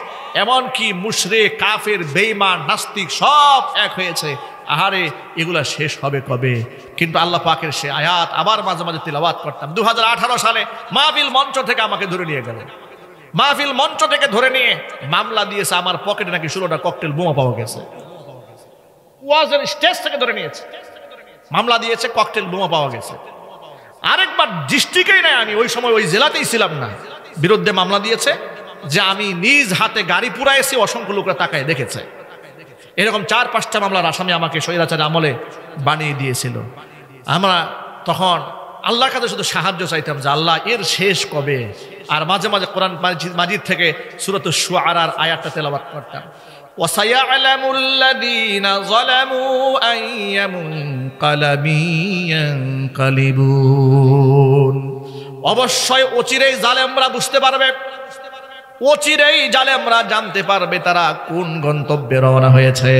এমনকি মুশরিক, কাফের, বেঈমান, নাস্তিক সব এক হয়েছে। আহারে, এগুলা শেষ হবে কবে? কিন্তু আল্লাহ পাকের সে আয়াত আবার মাঝে মাঝে তিলাওয়াত করতাম। 2018 সালে মাহফিল মঞ্চ থেকে আমাকে ধরে নিয়ে গেল। মাহফিল মঞ্চ থেকে ধরে নিয়ে মামলা দিয়েছে, আমার পকেটে নাকি 16টা ককটেল বোমা পাওয়া গেছে। ওয়াজের স্টেজ থেকে ধরে নিয়েছে, মামলা দিয়েছে, ককটেল বোমা পাওয়া গেছে। আরেকবার ডিস্ট্রিক্টেই নাই, আমি ওই সময় ওই জেলাতেই ছিলাম না, বিরুদ্ধে মামলা দিয়েছে যে আমি নিজ হাতে গাড়ি পুরাইছি, অসংখ্য লোকরা তাকায় দেখেছে। এরকম 4-5টা মামলার আসামি আমাকে স্বৈরাচার আমলে বানিয়ে দিয়েছিল। আমরা তখন আল্লাহর কাছে শুধু সাহায্য চাইতাম যে আল্লাহ এর শেষ কবে। আর মাঝে মাঝে কোরআন মাজিদ থেকে সূরাতুশ শুআরার আয়াতটা তেলাওয়াত করতাম। ওয়াসায়ালামুল্লাযীনা যালামু আইয়ামুনকালাবিয়ানকালিবুন। অবশ্যই অচিরেই জালেমরা বুঝতে পারবে, অচিরেই জালেমরা জানতে পারবে তারা কোন গন্তব্যে রওনা হয়েছে।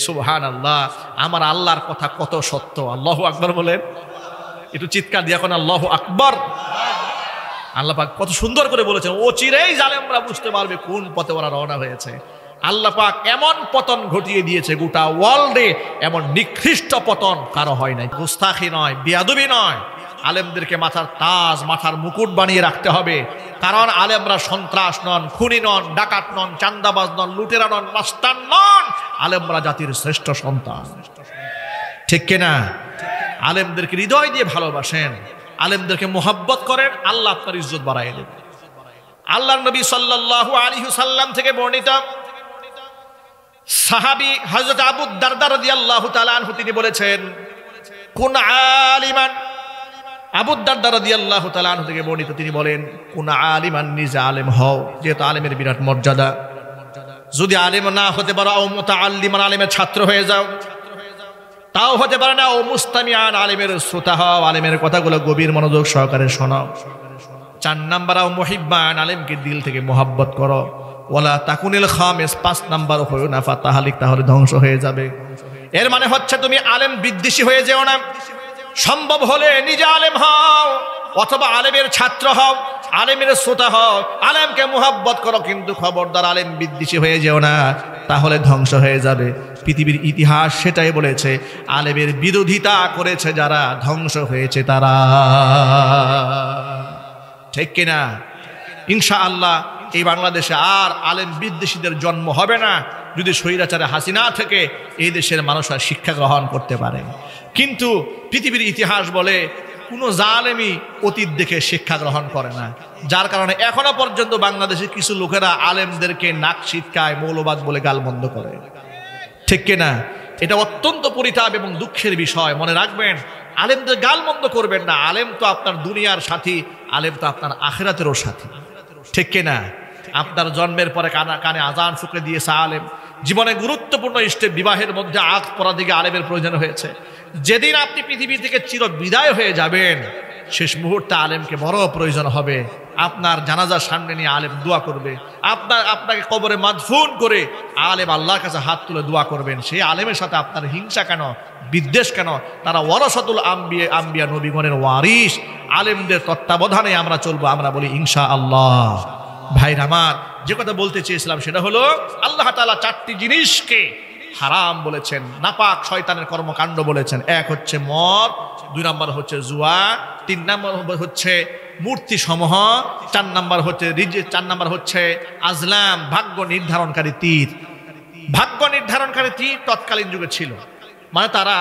সুবহানাল্লাহ, আমার আল্লাহর কথা কত সত্য। আল্লাহু আকবার বলেন, একটু চিৎকার দিয়ে এখন আল্লাহু আকবার। আল্লাহ পাক কত সুন্দর করে বলেছেন, অচিরেই জালেমরা বুঝতে পারবে কোন পথে ওরা রওনা হয়েছে। আল্লাহ পাক এমন পতন ঘটিয়ে দিয়েছে, গোটা ওয়ার্ল্ডে এমন নিকৃষ্ট পতন কারো হয় নাই। গুস্তাখি নয়, বেয়াদবি নয়, আলেমদেরকে মাথার তাজ, মাথার মুকুট বানিয়ে রাখতে হবে। কারণ আলেমরা সন্ত্রাস নন, খুনি নন, ডাকাত নন, চান্দাবাজ নন, লুটেরা নন, মাস্তান নন। আলেমরা জাতির শ্রেষ্ঠ সন্তান, ঠিক কিনা? আলেমদেরকে হৃদয় দিয়ে ভালোবাসেন, আলেমদেরকে মোহাব্বত করেন, আল্লাহ আপনার ইজ্জত বাড়ায় দেবেন। আল্লাহর নবী সাল্লাল্লাহু আলাইহি ওয়াসাল্লাম থেকে বর্ণিত সাহাবী হযরত আবু দারদা রাদিয়াল্লাহু তাআলা আনহু তিনি বলেছেন, কুন আলিমান। আবু দারদা রাদিয়াল্লাহু তাআলা আনহু থেকে বর্ণিত, তিনি বলেন, কুন আলিমান, নিজে আলেম হও, যেহেতু আলেমের বিরাট মর্যাদা। যদি আলেম না হতে পারো, ও মুতাআল্লিমান, আলেমের ছাত্র হয়ে যাও, তাও হতে পারে না, ও মুস্তামিআন, আলেমের শ্রোতা হও, আলেমের কথাগুলো গভীর মনোযোগ সহকারে শোনাও। 4 নাম্বার, ও মুহিব্বান, আলেমকে দিল থেকে মোহাব্বত করো। ওয়ালা তাকুনিল খামিস, 5 নাম্বার হয়ো না ফাতাহালিক, তাহলে ধ্বংস হয়ে যাবে। এর মানে হচ্ছে তুমি আলেম বিদ্বেষী হয়ে যেও না। সম্ভব হলে নিজে আলেম হও, অথবা আলেমের ছাত্র হও, আলেমের শ্রোতা হও, আলেমকে মোহাব্বত করো, কিন্তু খবরদার আলেম বিদ্বেষী হয়ে যেও না, তাহলে ধ্বংস হয়ে যাবে। পৃথিবীর ইতিহাস সেটাই বলেছে, আলেমের বিরোধিতা করেছে যারা, ধ্বংস হয়েছে তারা, ঠিক কিনা? ইনশাআল্লাহ এই বাংলাদেশে আর আলেম বিদ্বেষীদের জন্ম হবে না, যদি স্বৈরাচারে হাসিনা থেকে এই দেশের মানুষরা শিক্ষা গ্রহণ করতে পারে। কিন্তু পৃথিবীর ইতিহাস বলে কোনো জালেমই অতীত দেখে শিক্ষা গ্রহণ করে না, যার কারণে এখনো পর্যন্ত বাংলাদেশে কিছু লোকেরা আলেমদেরকে নাক ছিটকায়, মৌলবাদ বলে গালমন্দ করে, ঠিক কিনা? এটা অত্যন্ত পরিতাপ এবং দুঃখের বিষয়। মনে রাখবেন, আলেমদের গালমন্দ করবেন না। আলেম তো আপনার দুনিয়ার সাথী, আলেম তো আপনার আখিরাতেরও সাথী, ঠিক কিনা? আপনার জন্মের পরে কানে আজান ফুঁকে দিয়েছে আলেম, জীবনে গুরুত্বপূর্ণ স্টেপ, বিবাহের মধ্যে আগ পড়ার দিকে আলেমের প্রয়োজন হয়েছে। যেদিন আপনি পৃথিবী থেকে চির বিদায় হয়ে যাবেন, শেষ মুহূর্তে আলেমকে বড় প্রয়োজন হবে। আপনার জানাজার সামনে নিয়ে আলেম দোয়া করবে, আপনাকে কবরে মাদফুন করে আলেম আল্লাহর কাছে হাত তুলে দোয়া করবেন। সেই আলেমের সাথে আপনার হিংসা কেন, বিদ্বেষ কেন? তারা ওয়ারাসাতুল আম্বিয়া, নবীগণের ওয়ারিস। আলেমদের তত্ত্বাবধানে আমরা চলবো, আমরা বলি ইনশাআল্লাহ। ভাইরা আমার, যে কথা বলতে চেয়েছিলাম সেটা হলো, আল্লাহ তাআলা 4টি জিনিসকে হারাম বলেছেন, নাপাক শয়তানের কর্মকাণ্ড বলেছেন। 1 হচ্ছে মদ, 2 নাম্বার হচ্ছে জুয়া, 3 নাম্বার হচ্ছে মূর্তি সমূহ, 4 নাম্বার হচ্ছে রিজিক, 4 নাম্বার হচ্ছে আজলাম, ভাগ্য নির্ধারণকারী তীর। ভাগ্য নির্ধারণকারী তীর তৎকালীন যুগে ছিল, মানে তারা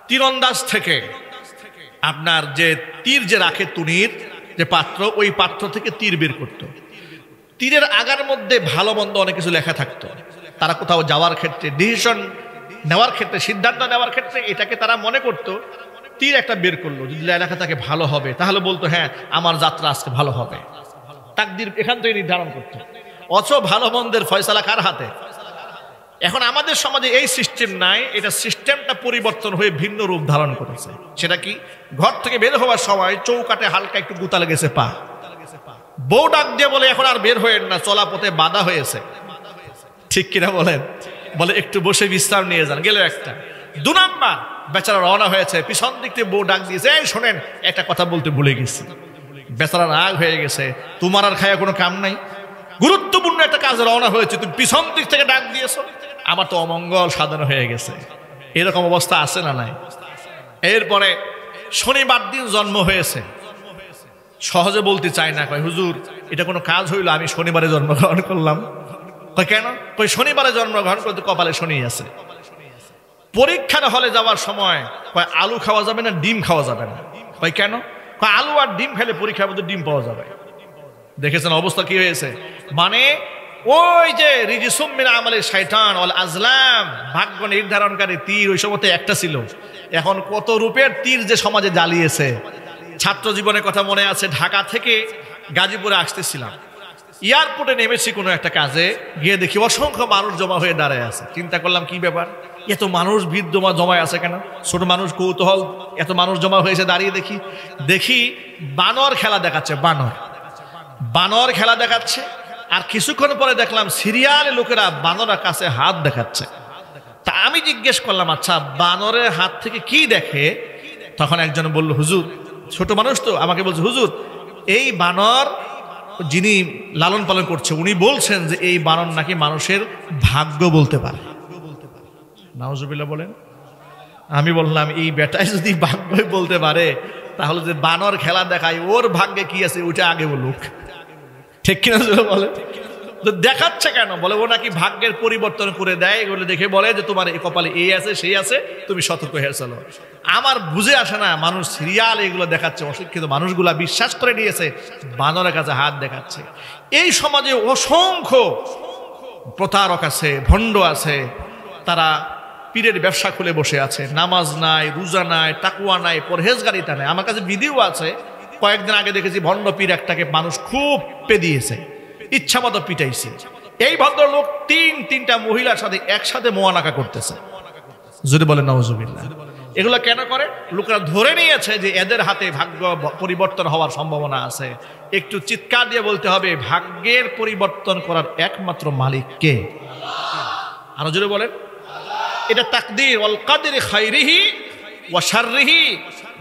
তীরন্দাজ থেকে আপনার যে তীর যে রাখে, তুনির যে পাত্র, ওই পাত্র থেকে তীর বের করত। তীরের আগার মধ্যে ভালো মন্দ অনেক কিছু লেখা থাকতো। তারা কোথাও যাওয়ার ক্ষেত্রে, ডিসিশন নেওয়ার ক্ষেত্রে, সিদ্ধান্ত নেওয়ার ক্ষেত্রে এটাকে তারা মনে করতো, তীর একটা বের করলো, যদি লেখা থাকে ভালো হবে, তাহলে বলতো হ্যাঁ আমার যাত্রা আজকে ভালো হবে। তাকদীর এখান থেকে নির্ধারণ করতো। অথচ ভালো মন্দের ফয়সালা কার হাতে? এখন আমাদের সমাজে এই সিস্টেম নাই, এটা সিস্টেমটা পরিবর্তন হয়ে ভিন্ন রূপ ধারণ করেছে। সেটা কি? ঘর থেকে বের হওয়ার সময় চৌকাটে হালকা একটু গুতা লেগেছে পা, বউ ডাক দিয়ে বলে এখন আর বের হয়েন না, চলা পথে বাধা হয়েছে, ঠিক কিনা বলেন? বলে একটু বসে বিশ্রাম নিয়ে যান, গেল একটা। 2 নাম্বার, বেচারা রওনা হয়েছে, পিছন দিক থেকে বউ ডাক দিয়েছে, এই শোনেন একটা কথা বলতে ভুলে গেছি। বেচারা রাগ হয়ে গেছে, তোমার আর খায়া কোনো কাম নাই, গুরুত্বপূর্ণ একটা কাজে রওনা হয়েছে, তুমি পিছন দিক থেকে ডাক দিয়েছো, আমার তো অমঙ্গল সাধন হয়ে গেছে। এরকম অবস্থা আছে না নাই? এরপরে শনিবার দিন জন্ম হয়েছে, সহজে বলতে চাই না, কয় হুজুর এটা কোনো কাজ হইলো, আমি শনিবারে জন্মগ্রহণ করলাম। কয় কেন? কই শনিবারে জন্মগ্রহণ করতে কপালে শনি আছে। পরীক্ষার হলে যাওয়ার সময় কয় আলু খাওয়া যাবে না, ডিম খাওয়া যাবে না। কয় কেন? কয় আলু আর ডিম খেলে পরীক্ষার মধ্যে ডিম পাওয়া যাবে। দেখেছেন অবস্থা কি হয়েছে? মানে ওই যে রিজিসুম মিন আমালি শাইতান ওয়াল আজলাম, ভাগ্য নির্ধারণকারী তীর, ওই সময়তে একটা ছিল। এখন কত রূপের তীর যে সমাজে জ্বালিয়েছে। ছাত্র জীবনের কথা মনে আছে, ঢাকা থেকে গাজীপুরে আসতেছিলাম, এয়ারপোর্টে নেমেছি কোনো একটা কাজে, গিয়ে দেখি অসংখ্য মানুষ জমা হয়ে দাঁড়ায় আছে। চিন্তা করলাম কি ব্যাপার, এত মানুষ ভিড় জমায় আছে কেন? ছোট মানুষ কৌতূহল, এত মানুষ জমা হয়েছে, দাঁড়িয়ে দেখি বানর খেলা দেখাচ্ছে। বানর খেলা দেখাচ্ছে। আর কিছুক্ষণ পরে দেখলাম সিরিয়ালে লোকেরা বানরের কাছে হাত দেখাচ্ছে। তা আমি জিজ্ঞেস করলাম, আচ্ছা বানরের হাত থেকে কি দেখে? তখন একজন বলল, হুজুর, ছোট মানুষ তো, আমাকে বলছে হুজুর এই বানর যিনি লালন পালন করছে উনি বলছেন যে এই বানর নাকি মানুষের ভাগ্য বলতে পারে। নাউজুবিল্লাহ বলেন। আমি বললাম এই বেটায় যদি ভাগ্যই বলতে পারে তাহলে যে বানর খেলা দেখায় ওর ভাগ্যে কি আছে ওইটা আগে বলুক, ঠিক কিনা বলে? তো দেখাচ্ছে কেন? বলে ও নাকি ভাগ্যের পরিবর্তন করে দেয়, এগুলো দেখে বলে যে তোমার এই কপালে এই আছে সেই আছে, তুমি সতর্ক হয়ে চলো। আমার বুঝে আসে না, মানুষ সিরিয়াল এগুলো দেখাচ্ছে, অশিক্ষিত মানুষগুলা বিশ্বাস করে নিয়েছে, বানরের কাছে হাত দেখাচ্ছে। এই সমাজে অসংখ্য প্রতারক আছে, ভণ্ড আছে, তারা পীরের ব্যবসা খুলে বসে আছে, নামাজ নাই, রোজা নাই, তাকওয়া নাই, পরহেজগারিতা নাই। আমার কাছে ভিডিও আছে, কয়েকদিন আগে দেখেছি ভণ্ড পীর একটাকে মানুষ খুব পেদিয়েছে, ইচ্ছা মতো পিটাইছে। এই ভদ্রলোক তিনটা মহিলার সাথে একসাথে মোয়ানাকা করতেছে। যদি বলেন নাউজুবিল্লাহ। এগুলো কেন করে? লোকেরা ধরে নিয়েছে যে এদের হাতে ভাগ্য পরিবর্তন হওয়ার সম্ভাবনা আছে। একটু চিৎকার দিয়ে বলতে হবে, ভাগ্যের পরিবর্তন করার একমাত্র মালিক কে? আরো জোরে বলেন। এটা তাকদীর, ওয়াল কাদরি খাইরিহি ওয়া শাররিহি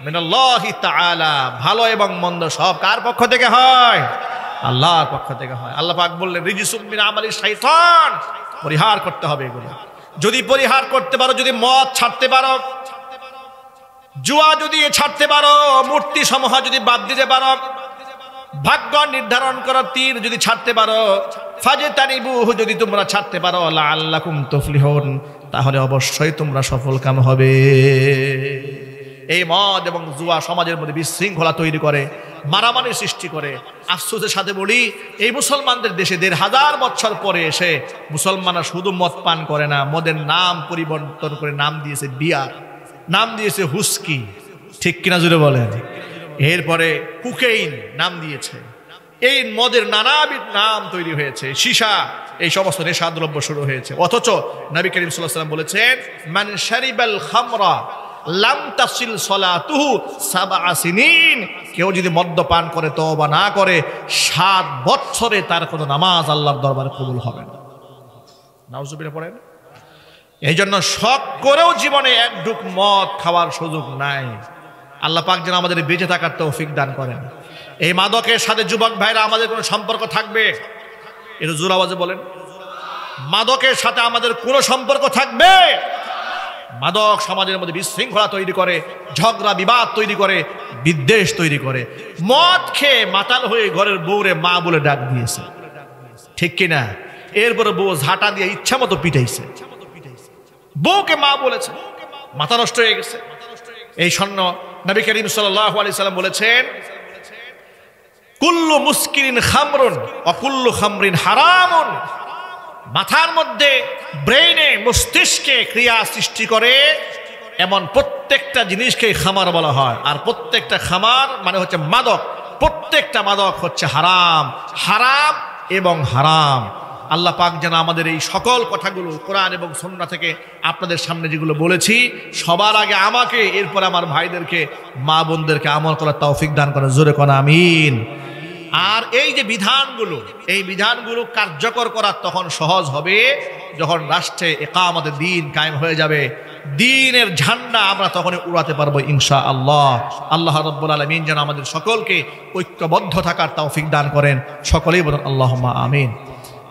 মিনাল্লাহি তাআলা। ভালো এবং মন্দ সব কার পক্ষ থেকে হয়? আল্লাহর পক্ষ থেকে হয়। আল্লাহ পাক বললেন রিজসুম মিন আমালি শাইতান, পরিহার করতে হবে এগুলো। যদি পরিহার করতে পারো, যদি মদ ছাড়তে পারো, জুয়া যদি ছাড়তে পারো, মূর্তি সমূহ যদি বাদ দিতে পারো, ভাগ্য নির্ধারণ করা তীর যদি ছাড়তে পারো, ফাজতানিবুহু যদি তোমরা ছাড়তে পারো, লাআল্লাকুম তুফলিহুন, তাহলে অবশ্যই তোমরা সফল কাম হবে। এই মদ এবং জুয়া সমাজের মধ্যে বিশৃঙ্খলা তৈরি করে, মারামারি সৃষ্টি করে। আফসোসের সাথে বলি, এই মুসলমানদের দেশে ১৫০০ বছর পরে এসে মুসলমানরা শুধু মদ পান করে না, মদের নাম পরিবর্তন করে নাম দিয়েছে বিয়ার, নাম দিয়েছে হুস্কি, ঠিক কিনা জুড়ে বলেন। এরপরে কুকেইন নাম দিয়েছে। এই মদের নানাবিধ নাম তৈরি হয়েছে, সীসা, এই সমস্ত নেশাদ্রব্য শুরু হয়েছে। অথচ নবী করিম সাল্লাল্লাহু আলাইহি ওয়াসাল্লাম বলেছেন, মান শারিবাল খামরা লাম তাসিল সালাতুহু সাবআ সিনিন, কেউ যদি মদ্যপান করে তওবা না করে 7 বছরে তার কোনো নামাজ আল্লাহর দরবারে কবুল হবে না। নাউজুবিল্লাহ পড়েন। এই জন্য শখ করেও জীবনে এক ঢুক মদ খাওয়ার সুযোগ নাই। আল্লাহ পাক যেন আমাদের বেঁচে থাকার তৌফিক দান করেন। এই মাদকের সাথে যুবক ভাইরা আমাদের কোনো সম্পর্ক থাকবে? একটু জোর আওয়াজে বলেন। মাদকের সাথে আমাদের কোনো সম্পর্ক থাকবে? মাদক সমাজের মধ্যে বিশৃঙ্খলা তৈরি করে, ঝগড়া বিবাদ তৈরি করে, বিদ্বেষ তৈরি করে। মদ খেয়ে মাতাল হয়ে ঘরের বউরে মা বলে ডাক দিয়েছে, ঠিক কিনা? এরপরে বউ ঝাঁটা দিয়ে ইচ্ছা মতো পিটাইছে, বউকে মা বলেছে, মাথা নষ্ট হয়ে গেছে। এই জন্য নবী করিম সাল্লাল্লাহু আলাইহি সাল্লাম বলেছেন, কুল্লু মুসকিরিন খামরুন ওয়া কুল্লু খামরিন হারামুন। মাথার মধ্যে, ব্রেইনে, মস্তিষ্কে ক্রিয়া সৃষ্টি করে এমন প্রত্যেকটা জিনিসকে খামার বলা হয়। আর প্রত্যেকটা খামার মানে হচ্ছে মাদক। প্রত্যেকটা মাদক হচ্ছে হারাম, হারাম এবং হারাম। আল্লাহ পাক যেন আমাদের এই সকল কথাগুলো কোরআন এবং সুন্নাহ থেকে আপনাদের সামনে যেগুলো বলেছি, সবার আগে আমাকে, এরপর আমার ভাইদেরকে, মা বোনদেরকে আমল করার তৌফিক দান করেন। জোরে কোন আমিন। আর এই যে বিধানগুলো, এই বিধানগুলো কার্যকর করা তখন সহজ হবে যখন রাষ্ট্রে ইকামতের দিন কায়েম হয়ে যাবে। দ্বীনের ঝান্ডা আমরা তখনই উড়াতে পারবো ইনশাআল্লাহ। আল্লাহ রাব্বুল আলামিন যেন আমাদের সকলকে ঐক্যবদ্ধ থাকার তৌফিক দান করেন। সকলেই বলেন আল্লাহুম্মা আমিন।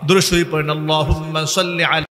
দুরূদ শরীফ পড়েন। আল্লাহুম্মা সাল্লি আলা